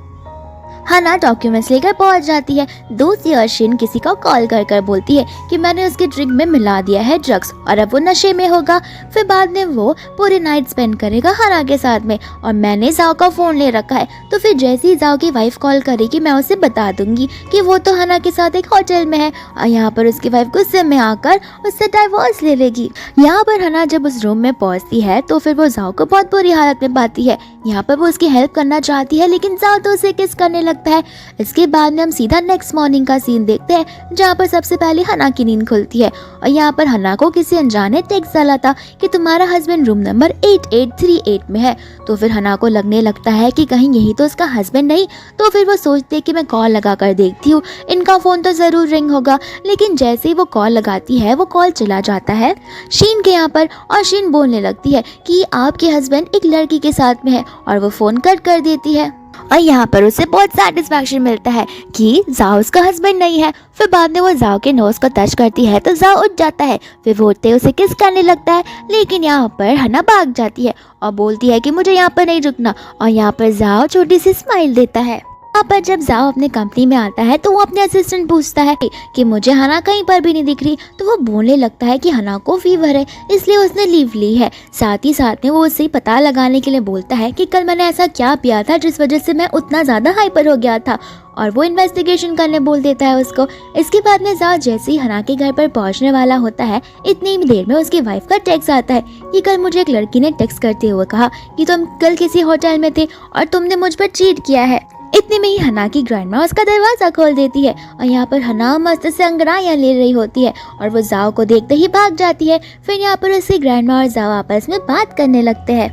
हना डॉक्यूमेंट्स लेकर पहुंच जाती है। दूसरी ओर शीन किसी को कॉल कर कर बोलती है कि मैंने उसके ड्रिंक में मिला दिया है ड्रग्स और अब वो नशे में होगा, फिर बाद में वो पूरी नाइट स्पेंड करेगा हना के साथ में, और मैंने जाओ का फोन ले रखा है। तो फिर जैसे ही जाओ की वाइफ कॉल करेगी मैं उसे बता दूंगी कि वो तो हना के साथ एक होटल में है, और यहाँ पर उसकी वाइफ गुस्से में आकर उससे डाइवोर्स ले लेगी। यहाँ पर हना जब उस रूम में पहुंचती है तो फिर वो जाओ को बहुत बुरी हालत में पाती है। यहाँ पर वो उसकी हेल्प करना चाहती है लेकिन जाओ तो उसे किस करने लगता है। इसके बाद में हम सीधा नेक्स्ट मॉर्निंग का सीन देखते हैं जहाँ पर सबसे पहले हना की नींद खुलती है और यहाँ पर हना को किसी अनजाने ने टेक्स्ट डाला था कि तुम्हारा हस्बैंड रूम नंबर 8838 में है। तो फिर हना को लगने लगता है कि कहीं यही तो उसका हस्बैंड नहीं। तो फिर वो सोचती है कि मैं कॉल लगा कर देखती हूँ, इनका फोन तो जरूर रिंग होगा। लेकिन जैसे ही वो कॉल लगाती है वो कॉल चला जाता है शीन के यहाँ पर, और शीन बोलने लगती है कि आपके हस्बैंड एक लड़की के साथ में है, और वो फोन कट कर देती है। और यहाँ पर उसे बहुत सेटिस्फैक्शन मिलता है कि जाओ उसका हस्बैंड नहीं है। फिर बाद में वो जाओ के नोज को टच करती है तो जाओ उठ जाता है, फिर वो उठते उसे किस करने लगता है। लेकिन यहाँ पर हना भाग जाती है और बोलती है कि मुझे यहाँ पर नहीं रुकना, और यहाँ पर जाओ छोटी सी स्माइल देता है। यहाँ पर जब जाओ अपने कंपनी में आता है तो वो अपने असिस्टेंट पूछता है कि मुझे हना कहीं पर भी नहीं दिख रही। तो वो बोलने लगता है कि हना को फीवर है इसलिए उसने लीव ली है। साथ ही साथ में वो उससे पता लगाने के लिए बोलता है कि कल मैंने ऐसा क्या पिया था जिस वजह से मैं उतना ज़्यादा हाइपर हो गया था, और वो इन्वेस्टिगेशन करने बोल देता है उसको। इसके बाद में जाओ जैसे ही हना के घर पर पहुंचने वाला होता है इतनी देर में उसकी वाइफ का टेक्स्ट आता है कि कल मुझे एक लड़की ने टेक्स्ट करते हुए कहा कि तुम कल किसी होटल में थे और तुमने मुझ पर चीट किया है। इतने में ही हना की ग्रैंडमा उसका दरवाजा खोल देती है और यहाँ पर हना मस्त से अंगड़ाइयाँ ले रही होती है और वो जाओ को देखते ही भाग जाती है। फिर यहाँ पर उसकी ग्रैंडमा और जाओ आपस में बात करने लगते हैं।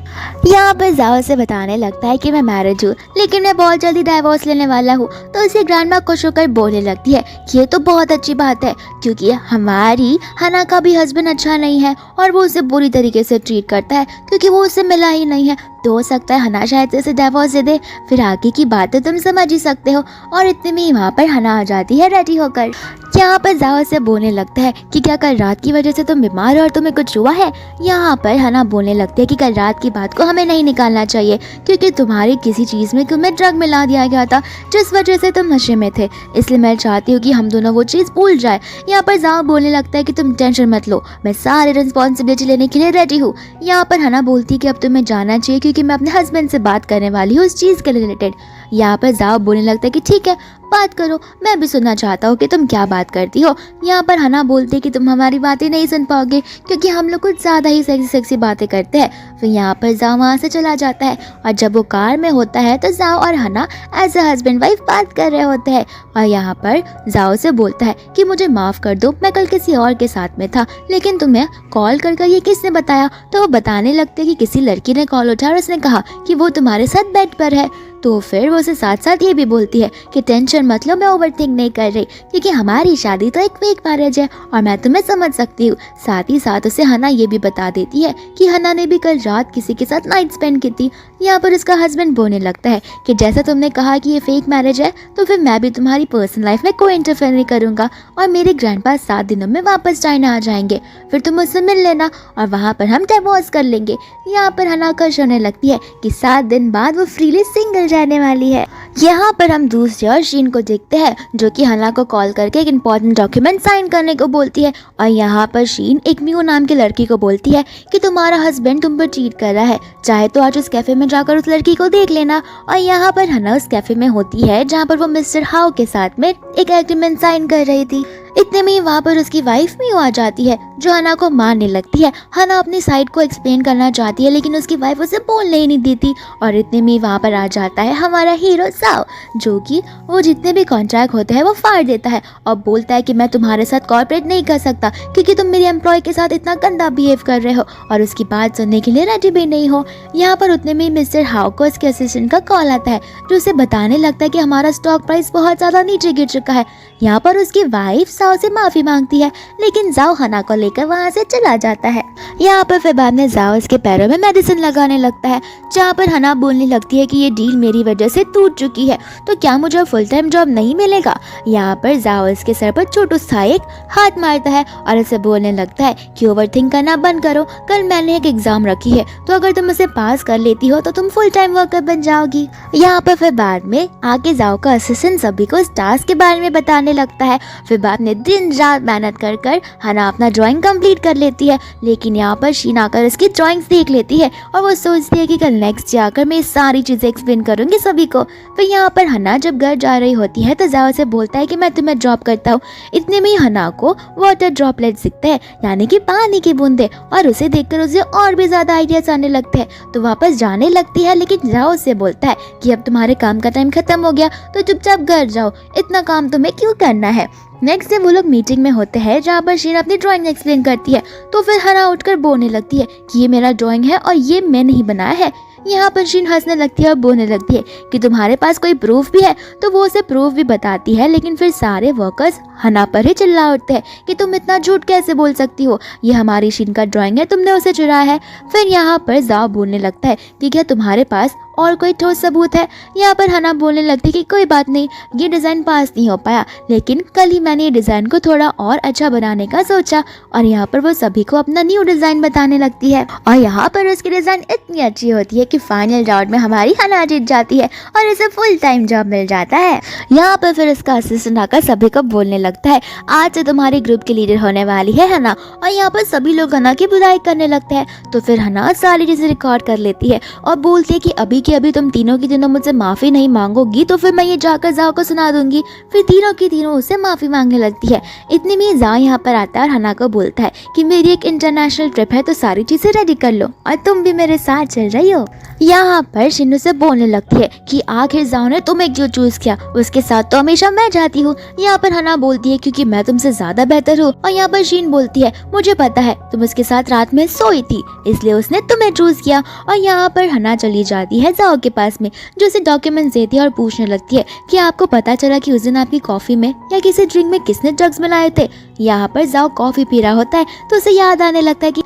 यहाँ पर जाओ से बताने लगता है कि मैं मैरिज हूँ लेकिन मैं बहुत जल्दी डाइवोर्स लेने वाला हूँ। तो उसे ग्रैंडमा खुश होकर बोलने लगती है कि ये तो बहुत अच्छी बात है क्योंकि हमारी हना का भी हस्बैंड अच्छा नहीं है और वो उसे बुरी तरीके से ट्रीट करता है क्योंकि वो उससे मिला ही नहीं है। तो हो सकता है हना शायद से डाइवोर्स दे दे, फिर आगे की बातें तुम समझ ही सकते हो। और इतने में वहाँ पर हना आ जाती है रेडी होकर। यहाँ पर जाओ से बोलने लगता है कि क्या कल रात की वजह से तुम बीमार हो और तुम्हें कुछ हुआ है। यहाँ पर हना बोलने लगती है कि कल रात की बात को हमें नहीं निकालना चाहिए क्योंकि तुम्हारी किसी चीज़ में तुम्हें ड्रग मिला दिया गया था जिस वजह से तुम नशे में थे, इसलिए मैं चाहती हूँ कि हम दोनों वो चीज़ भूल जाए। यहाँ पर जाओ बोलने लगता है कि तुम टेंशन मत लो, मैं सारी रिस्पॉन्सिबिलिटी लेने के लिए रेडी हूँ। यहाँ पर हना बोलती है कि अब तुम्हें जाना चाहिए क्योंकि मैं अपने हस्बैंड से बात करने वाली हूँ उस चीज़ के रिलेटेड। यहाँ पर जाओ बोलने लगता है कि ठीक है बात करो, मैं भी सुनना चाहता हूँ कि तुम क्या बात करती हो। यहाँ पर हना बोलती है कि तुम हमारी बातें नहीं सुन पाओगे क्योंकि हम लोग कुछ ज़्यादा ही सेक्सी सेक्सी बातें करते हैं। फिर यहाँ पर जाओ वहाँ से चला जाता है और जब वो कार में होता है तो जाओ और हना एज अ हस्बैंड वाइफ बात कर रहे होते हैं। और यहाँ पर जाओ से बोलता है कि मुझे माफ़ कर दो, मैं कल किसी और के साथ में था लेकिन तुम्हें कॉल कर ये किसने बताया। तो वो बताने लगते कि किसी लड़की ने कॉल उठाया और उसने कहा कि वो तुम्हारे साथ बेड पर है। तो फिर वो उसे साथ साथ ये भी बोलती है कि टेंशन मत लो, मैं ओवरथिंक नहीं कर रही क्योंकि हमारी शादी तो एक फेक मैरिज है और मैं तुम्हें समझ सकती हूँ। साथ ही साथ उसे हना ये भी बता देती है कि हना ने भी कल रात किसी के साथ नाइट स्पेंड की थी। यहाँ पर उसका हस्बैंड बोलने लगता है कि जैसा तुमने कहा कि ये फेक मैरिज है तो फिर मैं भी तुम्हारी पर्सनल लाइफ में कोई इंटरफेयर नहीं करूँगा और मेरे ग्रैंडपा 7 दिनों में वापस चाइना आ जाएंगे, फिर तुम मुझसे मिल लेना और वहाँ पर हम डिवोर्स कर लेंगे। यहाँ पर हना खुश होने लगती है कि 7 दिन बाद वो फ्रीली सिंगल रहने वाली है। यहाँ पर हम दूसरी ओर शीन को देखते हैं जो कि हना को कॉल करके एक इम्पोर्टेंट डॉक्यूमेंट साइन करने को बोलती है और यहाँ पर शीन एक म्यू नाम की लड़की को बोलती है कि तुम्हारा हस्बैंड तुम पर चीट कर रहा है, चाहे तो आज उस कैफे में जाकर उस लड़की को देख लेना। और यहाँ पर हना उस कैफे में होती है जहाँ पर वो मिस्टर हाउ के साथ में एक एग्रीमेंट साइन कर रही थी। इतने में ही वहाँ पर उसकी वाइफ मियो आ जाती है जो हना को मारने लगती है। हना अपनी साइड को एक्सप्लेन करना चाहती है लेकिन उसकी वाइफ उसे बोलने ही नहीं देती। और इतने में ही वहाँ पर आ जाता है हमारा हीरो जाओ, जो कि वो जितने भी कॉन्ट्रैक्ट होते हैं वो फाड़ देता है और बोलता है कि मैं तुम्हारे साथ कॉर्पोरेट नहीं कर सकता क्योंकि तुम मेरे एम्प्लॉय के साथ इतना गंदा बिहेव कर रहे हो और उसकी बात सुनने के लिए रेडी भी नहीं हो। यहाँ पर उतने में मिस्टर हाउ को उसके असिस्टेंट का कॉल आता है जो उसे बताने लगता है कि हमारा स्टॉक प्राइस बहुत ज़्यादा नीचे गिर चुका है। यहाँ पर उसकी वाइफ जाओ से माफ़ी मांगती है लेकिन जाओ हना को लेकर वहाँ से चला जाता है। यहाँ पर फिर बाद में जाओ उसके पैरों में मेडिसिन लगाने लगता है, जहाँ पर हना बोलने लगती है कि ये डील मेरी वजह से टूट चुकी है तो क्या मुझे फुल टाइम जॉब नहीं मिलेगा। यहाँ पर जाओ इसके सर पर छोटू सा एक हाथ मारता है और उसे बोलने लगता है कि ओवरथिंक करना बंद करो, कल मैंने एक एग्जाम रखी है तो अगर तुम उसे पास कर लेती हो तो तुम फुल टाइम वर्कर बन जाओगी। यहाँ पर फिर बाद में आके जाओ का असिस्टेंट सभी को इस टास्क के बारे में बताने लगता है। फिर बाद में दिन रात मेहनत कर कर हना अपना ड्राइंग कंप्लीट कर लेती है लेकिन यहाँ पर शीन आकर इसकी ड्राइंग्स देख लेती है और वो सोचती है कि कल नेक्स्ट डे आकर मैं सारी चीज़ें एक्सप्लेन करूंगी सभी को। फिर यहाँ पर हना जब घर जा रही होती है तो जाओ से बोलता है कि मैं तुम्हें ड्रॉप करता हूँ। इतने में ही हना को वाटर ड्रॉपलेट्स दिखते हैं यानी कि पानी की बूंदे और उसे देखकर उसे और भी ज़्यादा आइडियाज आने लगते हैं तो वापस जाने लगती है लेकिन जाओ से बोलता है कि अब तुम्हारे काम का टाइम खत्म हो गया तो चुपचाप घर जाओ, इतना काम तुम्हें क्यों करना है। नेक्स्ट डे वो लोग मीटिंग में होते हैं जहाँ पर शीन अपनी ड्राइंग एक्सप्लेन करती है तो फिर हना उठकर बोलने लगती है कि ये मेरा ड्राइंग है और ये मैं नहीं बनाया है। यहाँ पर शीन हंसने लगती है और बोलने लगती है कि तुम्हारे पास कोई प्रूफ भी है तो वो उसे प्रूफ भी बताती है लेकिन फिर सारे वर्कर्स हना पर ही चिल्ला उठते हैं कि तुम इतना झूठ कैसे बोल सकती हो, ये हमारी शीन का ड्राइंग है, तुमने उसे चुराया है। फिर यहाँ पर जाओ बोलने लगता है कि क्या तुम्हारे पास और कोई ठोस सबूत है। यहाँ पर हना बोलने लगती है कि कोई बात नहीं, ये डिज़ाइन पास नहीं हो पाया लेकिन कल ही मैंने ये डिज़ाइन को थोड़ा और अच्छा बनाने का सोचा। और यहाँ पर वो सभी को अपना न्यू डिज़ाइन बताने लगती है और यहाँ पर उसकी डिज़ाइन इतनी अच्छी होती है कि फाइनल राउंड में हमारी हना जीत जाती है और इसे फुल टाइम जॉब मिल जाता है। यहाँ पर फिर उसका असिस्टेंट आकर सभी को बोलने लगता है आज से तुम्हारे ग्रुप की लीडर होने वाली है हना। और यहाँ पर सभी लोग हना की बुराई करने लगते हैं तो फिर हना सारी चीज़ें रिकॉर्ड कर लेती है और बोलती है कि अभी कि अभी तुम तीनों की तीनों मुझसे माफ़ी नहीं मांगोगी तो फिर मैं ये जाकर जाओ को सुना दूंगी। फिर तीनों की तीनों उससे माफ़ी मांगने लगती है। इतने में जाओ यहाँ पर आता है और हना को बोलता है कि मेरी एक इंटरनेशनल ट्रिप है तो सारी चीज़ें रेडी कर लो और तुम भी मेरे साथ चल रही हो। यहाँ पर शिनू से बोलने लगती है कि आखिर जाओ ने तुम्हें क्यों चूज किया, उसके साथ तो हमेशा मैं जाती हूँ। यहाँ पर हना बोलती है क्योंकि मैं तुमसे ज्यादा बेहतर हूँ। और यहाँ पर शीन बोलती है मुझे पता है तुम उसके साथ रात में सोई थी इसलिए उसने तुम्हें चूज किया। और यहाँ पर हना चली जाती है जाओ के पास में जो उसे डॉक्यूमेंट्स देती है और पूछने लगती है कि आपको पता चला कि उस दिन आपकी कॉफी में या किसी ड्रिंक में किसने ड्रग्स मिलाए थे। यहाँ पर जाओ कॉफी पी रहा होता है तो उसे याद आने लगता है कि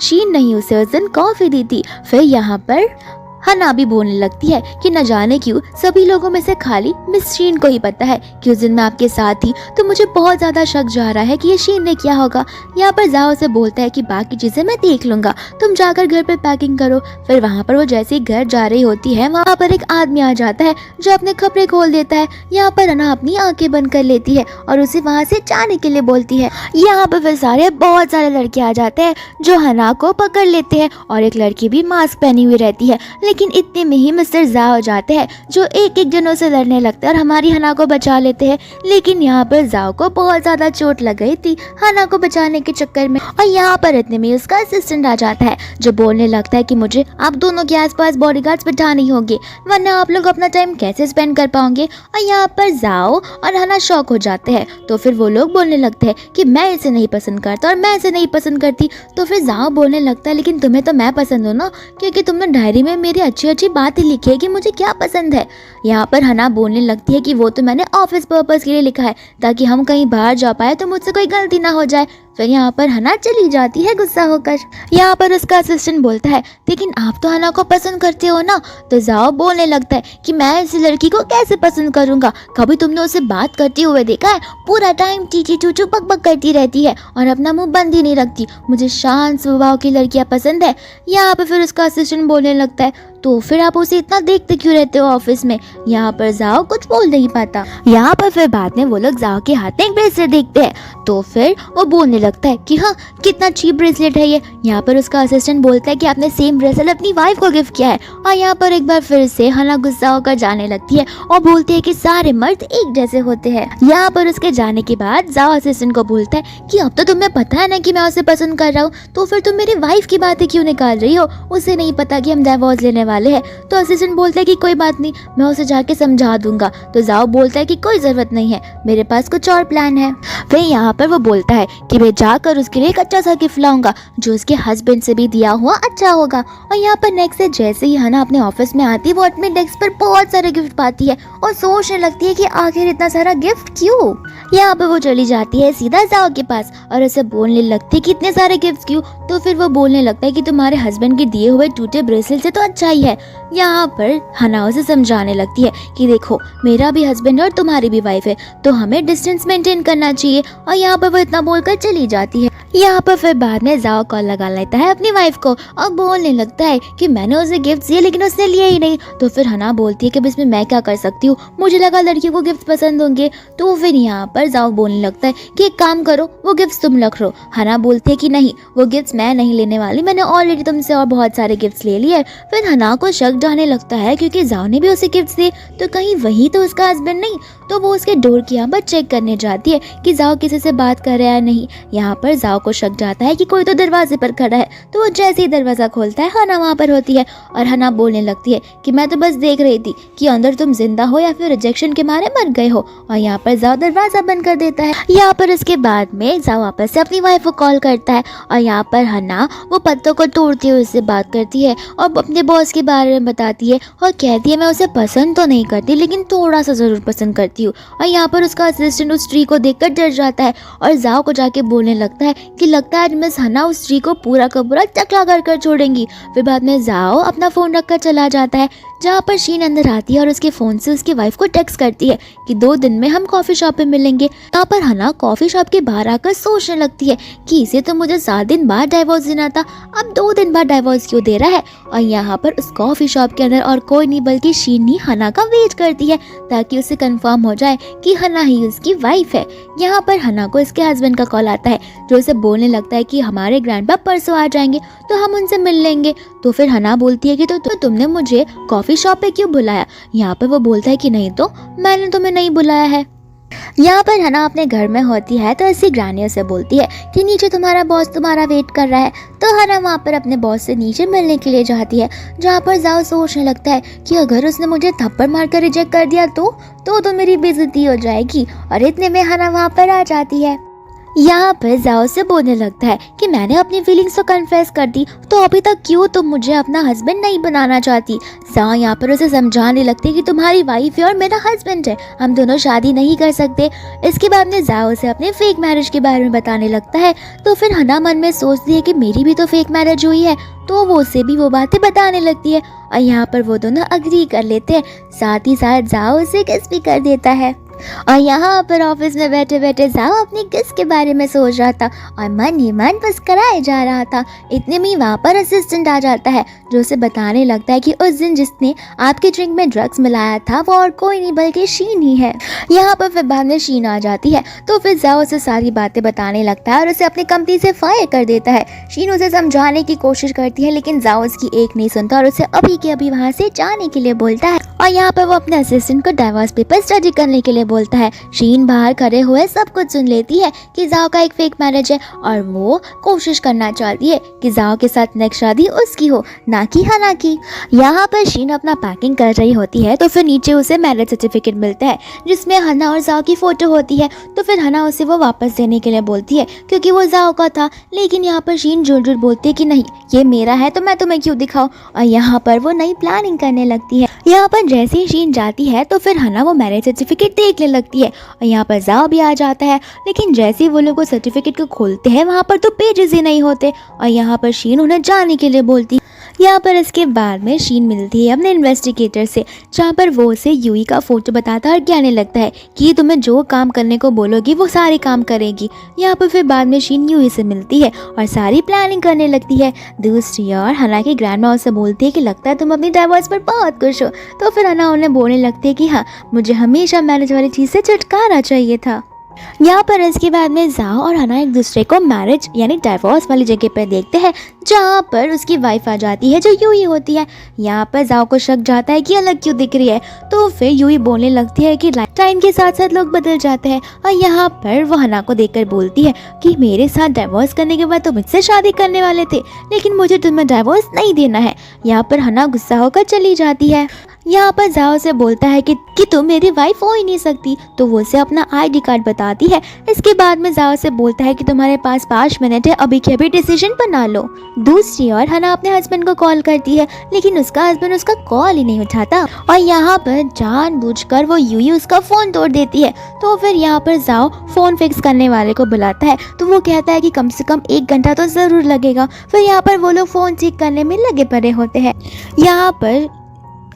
शीन नहीं उसे उस दिन कॉफी दी थी। फिर यहाँ पर हना भी बोलने लगती है कि न जाने क्यों सभी लोगों में से खाली मिस शीन को ही पता है कि उस दिन मैं आपके साथ थी तो मुझे बहुत ज़्यादा शक जा रहा है कि ये शीन ने किया होगा। यहाँ पर जाओ से बोलता है कि बाकी चीज़ें मैं देख लूँगा, तुम जाकर घर पर पैकिंग करो। फिर वहाँ पर वो जैसे ही घर जा रही होती है वहाँ पर एक आदमी आ जाता है जो अपने कपड़े खोल देता है। यहाँ पर हना अपनी आंखें बंद कर लेती है और उसे वहाँ से जाने के लिए बोलती है। यहाँ पर फिर बहुत सारे लड़के आ जाते हैं जो हना को पकड़ लेते हैं और एक लड़की भी मास्क पहनी हुई रहती है। लेकिन इतने में ही मिस्टर जाओ जाते हैं जो एक एक जनों से लड़ने लगते हैं और हमारी हना को बचा लेते हैं। लेकिन यहाँ पर जाओ को बहुत ज्यादा चोट लग गई थी हना को बचाने के चक्कर में। और यहाँ पर इतने में उसका असिस्टेंट आ जाता है जो बोलने लगता है कि मुझे आप दोनों के आसपास बॉडीगार्ड्स बिठाने होंगे वरना आप लोग अपना टाइम कैसे स्पेंड कर पाओगे। और यहाँ पर जाओ और हना शॉक हो जाते हैं तो फिर वो लोग बोलने लगते हैं कि मैं इसे नहीं पसंद करता और मैं इसे नहीं पसंद करती। तो फिर जाओ बोलने लगता है लेकिन तुम्हें तो मैं पसंद हूँ ना, क्योंकि तुमने डायरी में मेरी अच्छी अच्छी बातें लिखी है कि मुझे क्या पसंद है। यहाँ पर हना बोलने लगती है कि वो तो मैंने ऑफिस पर्पस के लिए लिखा है ताकि हम कहीं बाहर जा पाए तो मुझसे कोई गलती ना हो जाए। फिर यहाँ पर हना चली जाती है गुस्सा होकर। यहाँ पर उसका असिस्टेंट बोलता है लेकिन आप तो हना को पसंद करते हो ना। तो जाओ बोलने लगता है कि मैं इस लड़की को कैसे पसंद करूँगा, कभी तुमने उसे बात करते हुए देखा है, पूरा टाइम चीची चूचू बक बक करती रहती है और अपना मुंह बंद ही नहीं रखती, मुझे शांत स्वभाव की लड़कियाँ पसंद है। यहाँ पर फिर उसका असिस्टेंट बोलने लगता है तो फिर आप उसे इतना देखते क्यों रहते हो ऑफिस में। यहाँ पर जाओ कुछ बोल नहीं पाता। यहाँ पर फिर बाद में वो लोग जाओ के हाथ में एक ब्रेसलेट देखते हैं, तो फिर वो बोलने लगता है कि हाँ कितना चीप ब्रेसलेट है ये। यहाँ पर उसका असिस्टेंट बोलता है कि आपने सेम ब्रेसलेट अपनी वाइफ को गिफ्ट किया है। और यहाँ पर एक बार फिर से हना गुस्सा होकर जाने लगती है और बोलती है कि सारे मर्द एक जैसे होते हैं। यहाँ पर उसके जाने के बाद जाओ असिस्टेंट को बोलता है कि अब तो तुम्हें पता है ना कि मैं उसे पसंद कर रहा हूँ, तो फिर तुम मेरी वाइफ की बातें क्यों निकाल रही हो, उसे नहीं पता कि हम डाइवोर्स लेने वाले हैं। तो असिस्टेंट बोलता है कि कोई बात नहीं, मैं उसे जाके समझा दूंगा। तो जाओ बोलता है कि कोई जरूरत नहीं है, मेरे पास कुछ और प्लान है। फिर यहाँ पर वो बोलता है कि मैं जाकर उसके लिए एक अच्छा सा गिफ्ट लाऊंगा जो उसके हस्बैंड से भी दिया हुआ अच्छा होगा। और यहाँ पर नेक्स्ट डे जैसे ही हना अपने ऑफिस में आती है, वो अपने डेस्क पर बहुत सारे गिफ्ट पाती है और सोचने लगती है कि आखिर इतना सारा गिफ्ट क्यों। यहाँ पर वो चली जाती है सीधा जाओ के पास और उसे बोलने लगती है कि इतने सारे गिफ्ट क्यों। तो फिर वो बोलने लगता है कि तुम्हारे हस्बैंड के दिए हुए टूटे ब्रेसलेट से तो अच्छा ही है। यहाँ पर हना उसे समझाने लगती है कि देखो मेरा भी हस्बैंड और तुम्हारी भी वाइफ है, तो हमें डिस्टेंस मेंटेन करना चाहिए। और यहाँ पर वो इतना बोलकर चली जाती है। यहाँ पर फिर बाद में जाओ कॉल लगा लेता है अपनी वाइफ को और बोलने लगता है कि मैंने उसे गिफ्ट दिए लेकिन उसने लिए ही नहीं। तो फिर हना बोलती है कि इसमें मैं क्या कर सकती हूँ, मुझे लगा लड़कियों को गिफ्ट पसंद होंगे। तो फिर यहाँ पर जाओ बोलने लगता है कि एक काम करो, वो गिफ्ट तुम रख लो। हना बोलती है कि नहीं, वो गिफ्ट मैं नहीं लेने वाली, मैंने ऑलरेडी तुमसे और बहुत सारे गिफ्ट ले लिए। फिर हना को शक जाने लगता है क्योंकि जाओ ने भी उसे गिफ्ट दिए, तो कहीं वही तो उसका हस्बैंड नहीं। तो वो उसके डोर की यहाँ पर चेक करने जाती है कि जाओ किसी से बात कर रहा है नहीं। यहाँ पर जाओ को शक जाता है कि कोई तो दरवाजे पर खड़ा है। तो वो जैसे ही दरवाजा खोलता है हना वहाँ पर होती है और हना बोलने लगती है कि मैं तो बस देख रही थी कि अंदर तुम जिंदा हो या फिर रिजेक्शन के मारे मर गए हो। और यहाँ पर जाओ दरवाजा बंद कर देता है। यहाँ पर उसके बाद में जाओ वापस से अपनी वाइफ को कॉल करता है और यहाँ पर हना वो पत्तों को तोड़ती हुए उससे बात करती है और अपने बॉस के बारे में बताती है और कहती है मैं उसे पसंद तो नहीं करती लेकिन थोड़ा सा जरूर पसंद करती हूँ। और यहाँ पर उसका असिस्टेंट उस ट्री को देखकर डर जाता है और जाओ को जाके बोलने लगता है कि लगता है मिस हना उस ट्री को पूरा का पूरा चकला कर छोड़ेंगी। फिर बाद में जाओ अपना फोन रखकर चला जाता है, जहाँ पर शीन अंदर आती है और उसके फोन से उसकी वाइफ को टेक्स्ट करती है कि 2 दिन में हम कॉफी शॉप पे मिलेंगे। यहाँ पर हना कॉफी शॉप के बाहर आकर सोचने लगती है कि इसे तो मुझे 7 दिन बाद डाइवोर्स देना था, अब 2 दिन बाद डाइवोर्स क्यों दे रहा है। और यहाँ पर उस कॉफी शॉप के अंदर और कोई नहीं बल्कि शीन ही हना का वेट करती है ताकि उसे कंफर्म हो जाए कि हना ही उसकी वाइफ है। यहाँ पर हना को इसके हस्बैंड का कॉल आता है जो उसे बोलने लगता है कि हमारे ग्रैंडपा परसों आ जाएंगे तो हम उनसे मिल लेंगे। तो फिर हना बोलती है कि तो तुमने मुझे कॉफी शॉप पे क्यों बुलाया। यहाँ पर वो बोलता है कि नहीं तो मैंने तुम्हें नहीं बुलाया है। यहाँ पर हना अपने घर में होती है तो ऐसी ग्रैनी से बोलती है कि नीचे तुम्हारा बॉस तुम्हारा वेट कर रहा है। तो हना वहाँ पर अपने बॉस से नीचे मिलने के लिए जाती है, जहाँ पर जाओ सोचने लगता है कि अगर उसने मुझे थप्पड़ मारकर रिजेक्ट कर दिया तो मेरी बेइज्जती हो जाएगी। और इतने में हना वहाँ पर आ जाती है। यहाँ पर जाओ से बोलने लगता है कि मैंने अपनी फीलिंग्स तो कन्फेस कर दी, तो अभी तक क्यों तुम मुझे अपना हस्बैंड नहीं बनाना चाहती। जाओ यहाँ पर उसे समझाने लगती है कि तुम्हारी वाइफ है और मेरा हस्बैंड है, हम दोनों शादी नहीं कर सकते। इसके बाद में जाओ से अपने फेक मैरिज के बारे में बताने लगता है। तो फिर हना मन में सोचती है कि मेरी भी तो फेक मैरिज हुई है, तो वो उसे भी वो बातें बताने लगती है और यहाँ पर वो दोनों अग्री कर लेते हैं। साथ ही साथ जाओ उसे किस भी कर देता है। और यहाँ पर ऑफिस में बैठे बैठे जाओ अपनी किस के बारे में सोच रहा था और मन ही मन बस कराए जा रहा था। इतने में वहाँ पर असिस्टेंट आ जाता है जो उसे बताने लगता है कि उस दिन जिसने आपके ड्रिंक में ड्रग्स मिलाया था वो और कोई नहीं बल्कि शीन ही है। यहाँ पर फिर बाद में शीन आ जाती है तो फिर जाओ उसे सारी बातें बताने लगता है और उसे अपनी कंपनी से फायर कर देता है। शीन उसे समझाने की कोशिश करती है लेकिन जाओ उसकी एक नहीं सुनता और उसे अभी के अभी वहाँ से जाने के लिए बोलता है। और यहाँ पर वो अपने असिस्टेंट को डाइवोर्स पेपर स्टडी करने के लिए बोलता है। शीन बाहर खड़े हुए सब कुछ सुन लेती है कि जाओ का एक फेक मैरिज है और वो कोशिश करना चाहती है कि जाओ के साथ नेक्स्ट शादी उसकी हो ना कि हना की। यहाँ पर शीन अपना पैकिंग कर रही होती है तो फिर नीचे उसे मैरिज सर्टिफिकेट मिलता है जिसमें हना और जाओ की फोटो होती है। तो फिर हना उसे वो वापस देने के लिए बोलती है क्योंकि वो जाओ का था, लेकिन यहाँ पर शीन झूठ झूठ बोलती है कि नहीं ये मेरा है तो मैं तुम्हें क्यों दिखाऊं। और यहाँ पर वो नई प्लानिंग करने लगती है। यहाँ पर जैसे ही शीन जाती है तो फिर हना वो मैरिज सर्टिफिकेट देखने लगती है और यहाँ पर जाओ भी आ जाता है। लेकिन जैसे ही वो लोग सर्टिफिकेट को खोलते हैं वहाँ पर तो पेजेस ही नहीं होते और यहाँ पर शीन उन्हें जाने के लिए बोलती। यहाँ पर इसके बाद में शीन मिलती है अपने इन्वेस्टिगेटर से, जहाँ पर वो उसे यूई का फोटो बताता है और कहने लगता है कि तुम्हें जो काम करने को बोलोगी वो सारे काम करेगी। यहाँ पर फिर बाद में शीन यूई से मिलती है और सारी प्लानिंग करने लगती है। दूसरी ओर हना की ग्रैंड माँ उससे बोलती है कि लगता है तुम अपनी डाइवोर्स पर बहुत खुश हो। तो फिर हना उन्हें बोलने लगती है कि हाँ, मुझे हमेशा मैरिज वाली चीज़ से छुटकारा चाहिए था। यहाँ पर इसके बाद में जाओ और हना एक दूसरे को मैरिज यानी डाइवोर्स वाली जगह पर देखते हैं, जहाँ पर उसकी वाइफ आ जाती है जो यूई होती है। यहाँ पर जाओ को शक जाता है कि अलग क्यों दिख रही है। तो फिर यूई बोलने लगती है कि टाइम के साथ साथ लोग बदल जाते हैं। और यहाँ पर वो हना को देखकर बोलती है कि मेरे साथ डाइवोर्स करने के बाद तुम मुझसे शादी करने वाले थे, लेकिन मुझे तुम्हें डाइवोर्स नहीं देना है। यहाँ पर हना गुस्सा होकर चली जाती है। यहाँ पर जाओ से बोलता है कि तुम मेरी वाइफ हो ही नहीं सकती। तो वो उसे अपना आईडी कार्ड बताती है। इसके बाद में जाओ से बोलता है कि तुम्हारे पास 5 मिनट है, अभी के अभी डिसीजन बना लो। दूसरी ओर हना अपने हस्बैंड को कॉल करती है, लेकिन उसका हस्बैंड उसका कॉल ही नहीं उठाता और यहाँ पर जानबूझकर वो यूई उसका फ़ोन तोड़ देती है। तो फिर यहाँ पर जाओ फ़ोन फिक्स करने वाले को बुलाता है। तो वो कहता है कि कम से कम 1 घंटा तो ज़रूर लगेगा। फिर यहाँ पर वो लोग फ़ोन ठीक करने में लगे पड़े होते हैं। यहाँ पर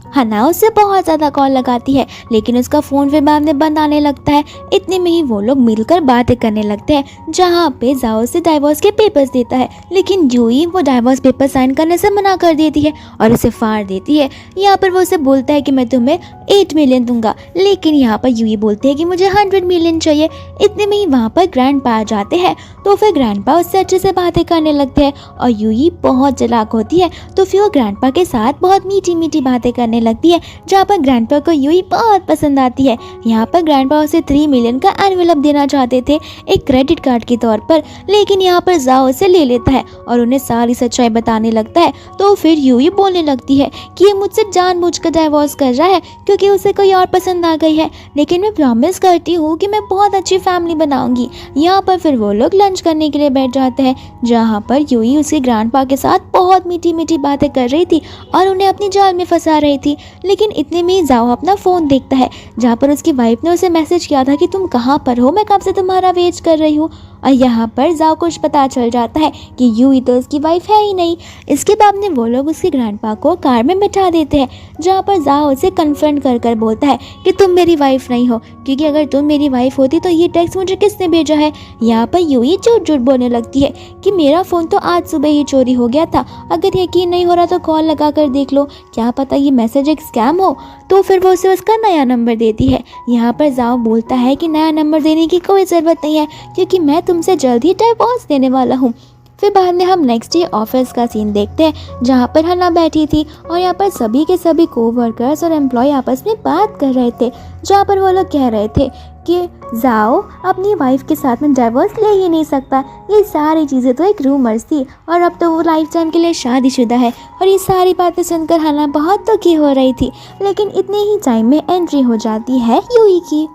हना उसे बहुत ज़्यादा कॉल लगाती है, लेकिन उसका फ़ोन फिर बाद में बंद आने लगता है। इतने में ही वो लोग मिलकर बातें करने लगते हैं, जहाँ पे जाओ से डाइवोर्स के पेपर्स देता है, लेकिन यूई वो डाइवोर्स पेपर साइन करने से मना कर देती है और उसे फाड़ देती है। यहाँ पर वो उसे बोलता है कि मैं तुम्हें 8 मिलियन दूंगा, लेकिन यहाँ पर यूई बोलती है कि मुझे 100 मिलियन चाहिए। इतने में ही वहाँ पर ग्रैंडपा आ जाते हैं। तो फिर ग्रैंडपा उससे अच्छे से बातें करने लगते हैं और यूई बहुत चालाक होती है। तो फिर वो ग्रैंडपा के साथ बहुत मीठी मीठी बातें करने लगती है, जहाँ पर ग्रैंडपा को यूई बहुत पसंद आती है। यहाँ पर ग्रैंडपा उसे 3 मिलियन का एनवेलप देना चाहते थे एक क्रेडिट कार्ड के तौर पर, लेकिन यहाँ पर जाओ उसे ले लेता है और उन्हें सारी सच्चाई बताने लगता है। तो फिर यूई बोलने लगती है कि ये मुझसे जानबूझकर डाइवोर्स कर रहा है क्योंकि उसे कोई और पसंद आ गई है, लेकिन मैं प्रॉमिस करती हूँ कि मैं बहुत अच्छी फैमिली बनाऊंगी। यहाँ पर फिर वो लोग लंच करने के लिए बैठ जाते हैं, जहाँ पर यूई उसके ग्रैंडपा के साथ बहुत मीठी मीठी बातें कर रही थी और उन्हें अपनी जाल में फंसा रही थी। लेकिन इतने में जाओ अपना फ़ोन देखता है, जहाँ पर उसकी वाइफ ने उसे मैसेज किया था कि तुम कहाँ पर हो, मैं कब से तुम्हारा वेट कर रही हूँ। और यहाँ पर जाओ कुछ पता चल जाता है कि यूई तो उसकी वाइफ है ही नहीं। इसके बाद में वो लोग उसके ग्रैंडपा को कार में बिठा देते हैं, जहाँ पर जाओ उसे कन्फ्रंट कर कर बोलता है कि तुम मेरी वाइफ नहीं हो, क्योंकि अगर तुम मेरी वाइफ होती तो ये टेक्स्ट मुझे किसने भेजा है। यहाँ पर यूई झूठ झूठ बोलने लगती है कि मेरा फ़ोन तो आज सुबह ही चोरी हो गया था, अगर यकीन नहीं हो रहा तो कॉल लगा कर देख लो, क्या पता ये मैसेज एक स्कैम हो। तो फिर वो उसे उसका नया नंबर देती है। यहाँ पर जाओ बोलता है कि नया नंबर देने की कोई ज़रूरत नहीं है, क्योंकि मैं तुमसे जल्द ही डाइवोर्स देने वाला हूँ। फिर बाद में हम नेक्स्ट डे ऑफिस का सीन देखते हैं, जहाँ पर हना बैठी थी और यहाँ पर सभी के सभी कोवर्कर्स और एम्प्लॉय आपस में बात कर रहे थे, जहाँ पर वो लोग कह रहे थे कि जाओ अपनी वाइफ के साथ में डाइवोर्स ले ही नहीं सकता, ये सारी चीज़ें तो एक रूमर्स थी और अब तो वो लाइफ टाइम के लिए शादीशुदा है। और ये सारी बातें सुनकर हना बहुत दुखी हो रही थी, लेकिन इतने ही टाइम में एंट्री हो जाती है यूई की।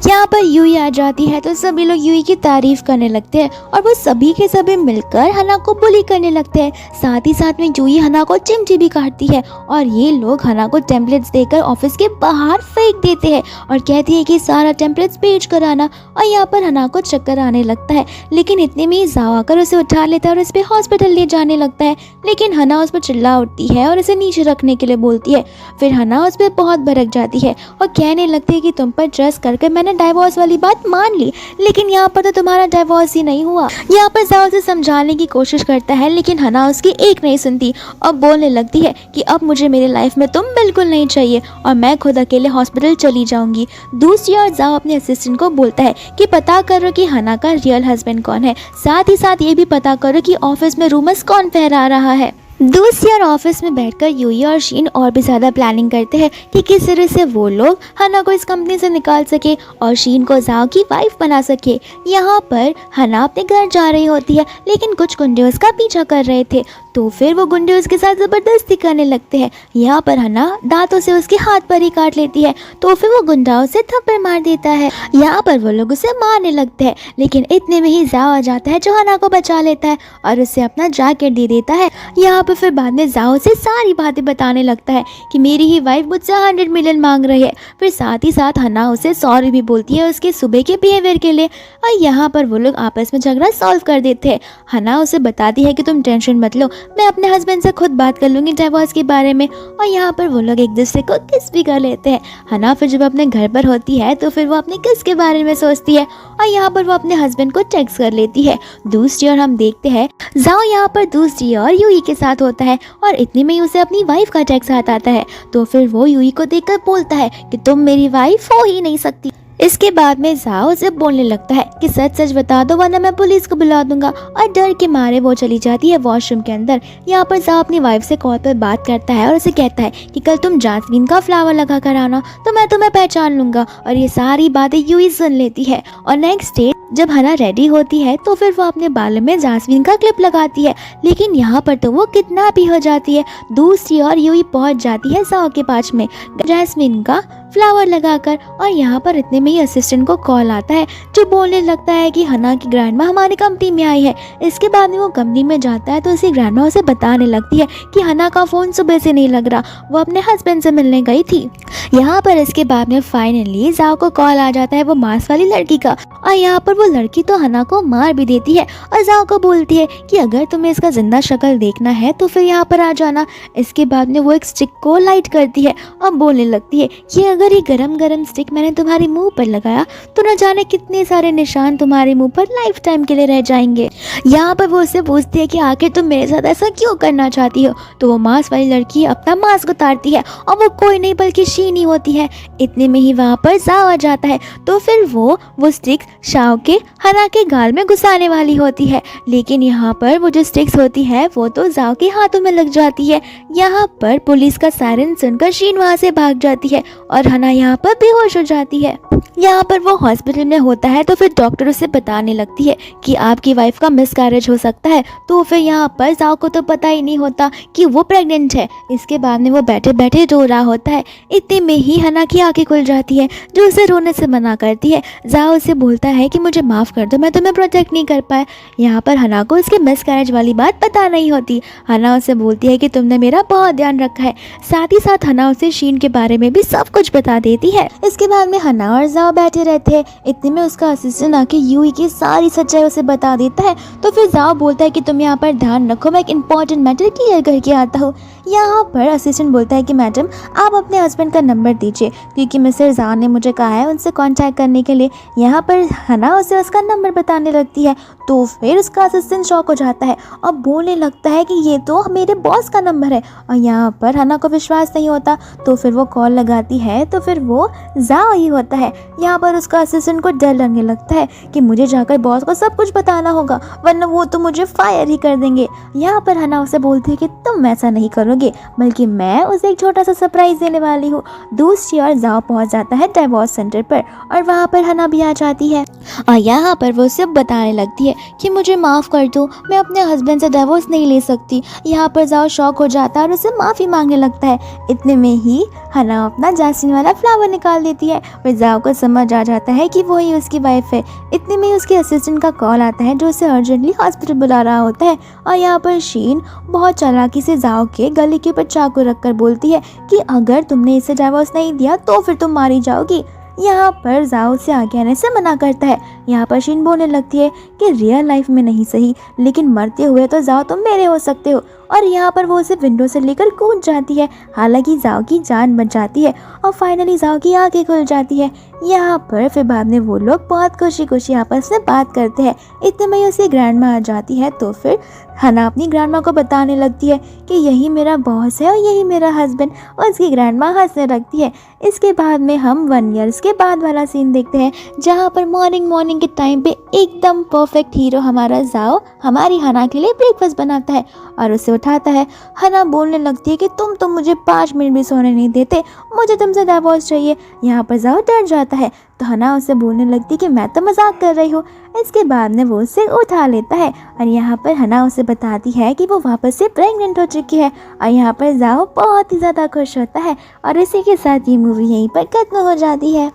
यहाँ पर यूई आ जाती है तो सभी लोग यूई की तारीफ करने लगते हैं और वो सभी के सभी मिलकर हना को बुली करने लगते हैं। साथ ही साथ में यूई हना को चिमटी भी काटती है और ये लोग हना को टेम्पलेट्स देकर ऑफिस के बाहर फेंक देते हैं और कहती है कि सारा टेम्पलेट्स पेज कर आना। और यहाँ पर हना को चक्कर आने लगता है, लेकिन इतने में ही जाओ आकर उसे उठा लेता है और उस पर हॉस्पिटल ले जाने लगता है। लेकिन हना उस पर चिल्ला उठती है और उसे नीचे रखने के लिए बोलती है। फिर हना उस पर बहुत भड़क जाती है और कहने लगती है कि तुम पर ट्रस्ट करके मैंने डाइवोर्स वाली बात मान ली, लेकिन यहाँ पर तो तुम्हारा डाइवोर्स ही नहीं हुआ। यहाँ पर जाओ उसे समझाने की कोशिश करता है, लेकिन हना उसकी एक नहीं सुनती और बोलने लगती है कि अब मुझे मेरी लाइफ में तुम बिल्कुल नहीं चाहिए और मैं खुद अकेले हॉस्पिटल चली जाऊंगी। दूसरी ओर जाओ अपने असिस्टेंट को बोलता है कि पता करो कि हना का रियल हस्बैंड कौन है, साथ ही साथ ये भी पता करो कि ऑफिस में रूमर्स कौन फैला रहा है। दूसरी ओर ऑफिस में बैठकर यूई और शीन और भी ज़्यादा प्लानिंग करते हैं कि किस तरह से वो लोग हना को इस कंपनी से निकाल सके और शीन को जाओ की वाइफ बना सके। यहाँ पर हना अपने घर जा रही होती है, लेकिन कुछ गुंडे उसका पीछा कर रहे थे, तो फिर वो गुंडे उसके साथ ज़बरदस्ती करने लगते हैं। यहाँ पर हना दांतों से उसके हाथ पर ही काट लेती है, तो फिर वो गुंडा उसे थप्पड़ मार देता है। यहाँ पर वो लोग उसे मारने लगते हैं, लेकिन इतने में ही जाओ आ जाता है जो हना को बचा लेता है और उसे अपना जैकेट दे देता है। यहाँ पर फिर बाद में जाओ से सारी बातें बताने लगता है कि मेरी ही वाइफ मुझसे 100 मिलियन मांग रही है। फिर साथ ही साथ हना उसे सॉरी भी बोलती है उसके सुबह के बिहेवियर के लिए और यहाँ पर वो लोग आपस में झगड़ा सॉल्व कर देते हैं। हना उसे बताती है कि तुम टेंशन मत लो, मैं अपने हस्बैंड से खुद बात कर लूँगी डिवोर्स के बारे में। और यहाँ पर वो लोग एक दूसरे को किस भी कर लेते हैं। हना फिर जब अपने घर पर होती है तो फिर वो अपने किस के बारे में सोचती है और यहाँ पर वो अपने हस्बैंड को टेक्स्ट कर लेती है। दूसरी ओर हम देखते हैं जाओ यहाँ पर दूसरी ओर यूई के साथ होता है और इतने में ही उसे अपनी वाइफ का टेक्स्ट आता है। तो फिर वो यूई को देखकर बोलता है कि तुम मेरी वाइफ हो ही नहीं सकती। इसके बाद में जाओ उसे बोलने लगता है कि सच सच बता दो वरना मैं पुलिस को बुला दूंगा। और डर के मारे वो चली जाती है वॉशरूम के अंदर। यहाँ पर जाओ अपनी वाइफ से कॉल पर बात करता है और उसे कहता है कि कल तुम जास्मीन का फ्लावर लगा कर आना तो मैं तुम्हें पहचान लूंगा। और ये सारी बातें यूई सुन लेती है। और नेक्स्ट डे जब हना रेडी होती है तो फिर वो अपने बालों में जास्मीन का क्लिप लगाती है, लेकिन यहाँ पर तो वो किडनैप भी हो जाती है। दूसरी ओर यूई पहुंच जाती है जाओ के पास में जास्मीन का फ्लावर लगाकर। और यहाँ पर इतने में ही असिस्टेंट को कॉल आता है जो बोलने लगता है कि हना की ग्रैंडमा हमारी कंपनी में आई है। इसके बाद में वो कंपनी में जाता है तो उसी ग्रैंडमा उसे बताने लगती है कि हना का फ़ोन सुबह से नहीं लग रहा, वो अपने हस्बैंड से मिलने गई थी। यहाँ पर इसके बाद में फाइनली जाओ को कॉल आ जाता है वो मांस वाली लड़की का। और यहाँ पर वो लड़की तो हना को मार भी देती है और जाओ को बोलती है कि अगर तुम्हें इसका जिंदा शक्ल देखना है तो फिर यहाँ पर आ जाना। इसके बाद में वो एक स्टिक को लाइट करती है और बोलने लगती है कि अगर ये गरम गरम स्टिक मैंने तुम्हारे मुंह पर लगाया तो न जाने कितने सारे निशान तुम्हारे मुंह पर लाइफ टाइम के लिए रह जाएंगे। यहाँ पर वो उससे पूछती है कि आखिर तुम मेरे साथ ऐसा क्यों करना चाहती हो। तो वो मांस वाली लड़की अपना मास्क उतारती है और वो कोई नहीं बल्कि शीनी होती है। इतने में ही वहाँ पर जाओ आ जाता है तो फिर वो स्टिक शाओ के हना के गाल में घुसाने वाली होती है, लेकिन यहाँ पर वो जो स्टिक्स होती है वो तो जाओ के हाथों में लग जाती है। यहाँ पर पुलिस का सायरन सुनकर शीन वहाँ से भाग जाती है और हना यहाँ पर बेहोश हो जाती है। यहाँ पर वो हॉस्पिटल में होता है तो फिर डॉक्टर उसे बताने लगती है कि आपकी वाइफ का मिसकैरेज हो सकता है। तो फिर यहाँ पर जाओ को तो पता ही नहीं होता कि वो प्रेग्नेंट है। इसके बाद में वो बैठे बैठे रो रहा होता है। इतने में ही हना की आंखें खुल जाती है जो उसे रोने से मना करती है। जाओ उसे बोलता है कि मुझे माफ़ कर दो, मैं तुम्हें प्रोटेक्ट नहीं कर पाया। यहाँ पर हना को उसके मिसकैरेज वाली बात पता नहीं होती। हना उसे बोलती है कि तुमने मेरा बहुत ध्यान रखा है। साथ ही साथ हना उसे शीन के बारे में भी सब कुछ बता देती है। इसके बाद में हना और जाओ बैठे रहते हैं। इतने में उसका असिस्टेंट आके यूई की सारी सच्चाई उसे बता देता है। तो फिर जाओ बोलता है कि तुम यहाँ पर ध्यान रखो, मैं एक इम्पॉर्टेंट मैटर क्लियर करके आता हूँ। यहाँ पर असिस्टेंट बोलता है कि मैडम आप अपने हस्बैंड का नंबर दीजिए क्योंकि मिस्टर जाओ ने मुझे कहा है उनसे कांटेक्ट करने के लिए। यहाँ पर हना उसे उसका नंबर बताने लगती है। तो फिर उसका असिस्टेंट शॉक हो जाता है और बोलने लगता है कि ये तो मेरे बॉस का नंबर है। और यहाँ पर हना को विश्वास नहीं होता तो फिर वो कॉल लगाती है तो फिर वो जाओ ही होता है। यहाँ पर उसका असिस्टेंट को डर लगने लगता है कि मुझे जाकर बॉस को सब कुछ बताना होगा वरना वो तो मुझे फायर ही कर देंगे। यहाँ पर हना उसे बोलती है कि तुम ऐसा नहीं करोगे बल्कि मैं उसे एक छोटा सा सरप्राइज देने वाली हूँ। दूसरी ओर जाओ पहुँच जाता है डिवोर्स सेंटर पर और वहाँ पर हना भी आ जाती है और यहाँ पर वो सब बताने लगती है कि मुझे माफ़ कर दो, मैं अपने हस्बैंड से डिवोर्स नहीं ले सकती। यहाँ पर जाओ शॉक हो जाता है और उसे माफ़ी मांगने लगता है। इतने में ही हना अपना जास्मीन वाला फ्लावर निकाल देती है। फिर जाओ को समझ आ जाता है कि वही उसकी वाइफ है। इतने में उसके असिस्टेंट का कॉल आता है जो उसे अर्जेंटली हॉस्पिटल बुला रहा होता है। और यहाँ पर शीन बहुत चालाकी से जाओ के गले के ऊपर चाकू रखकर बोलती है कि अगर तुमने इसे डिवोर्स नहीं दिया तो फिर तुम मारी जाओगी। यहाँ पर जाओ से आगे आने से मना करता है। यहाँ पर शीन बोलने लगती है कि रियल लाइफ में नहीं सही लेकिन मरते हुए तो जाओ तुम मेरे हो सकते हो। और यहाँ पर वो उसे विंडो से लेकर कूद जाती है। हालांकि जाओ की जान बच जाती है और फाइनली जाओ की आंखें खुल जाती है। यहाँ पर फिर बाद में वो लोग बहुत खुशी खुशी आपस में बात करते हैं। इतने में उसे ग्रैंडमा आ जाती है तो फिर हना अपनी ग्रैंडमा को बताने लगती है कि यही मेरा बॉस है और यही मेरा हस्बैंड। और उसकी ग्रैंडमा हंसने लगती है। इसके बाद में हम 1 ईयर्स के बाद वाला सीन देखते हैं जहाँ पर मॉर्निंग के टाइम पे एकदम परफेक्ट हीरो हमारा जाओ हमारी हना के लिए ब्रेकफास्ट बनाता है और उसे उठाता है। हना बोलने लगती है कि तुम तो मुझे 5 मिनट भी सोने नहीं देते, मुझे तुमसे डिवोर्स चाहिए। यहाँ पर जाओ डर जाता है तो हना उसे बोलने लगती है कि मैं तो मजाक कर रही हूँ। इसके बाद में वो उसे उठा लेता है और यहाँ पर हना उसे बताती है कि वो वापस से प्रेग्नेंट हो चुकी है। और यहाँ पर जाओ बहुत ही ज़्यादा खुश होता है और इसी के साथ ये मूवी यहीं पर खत्म हो जाती है।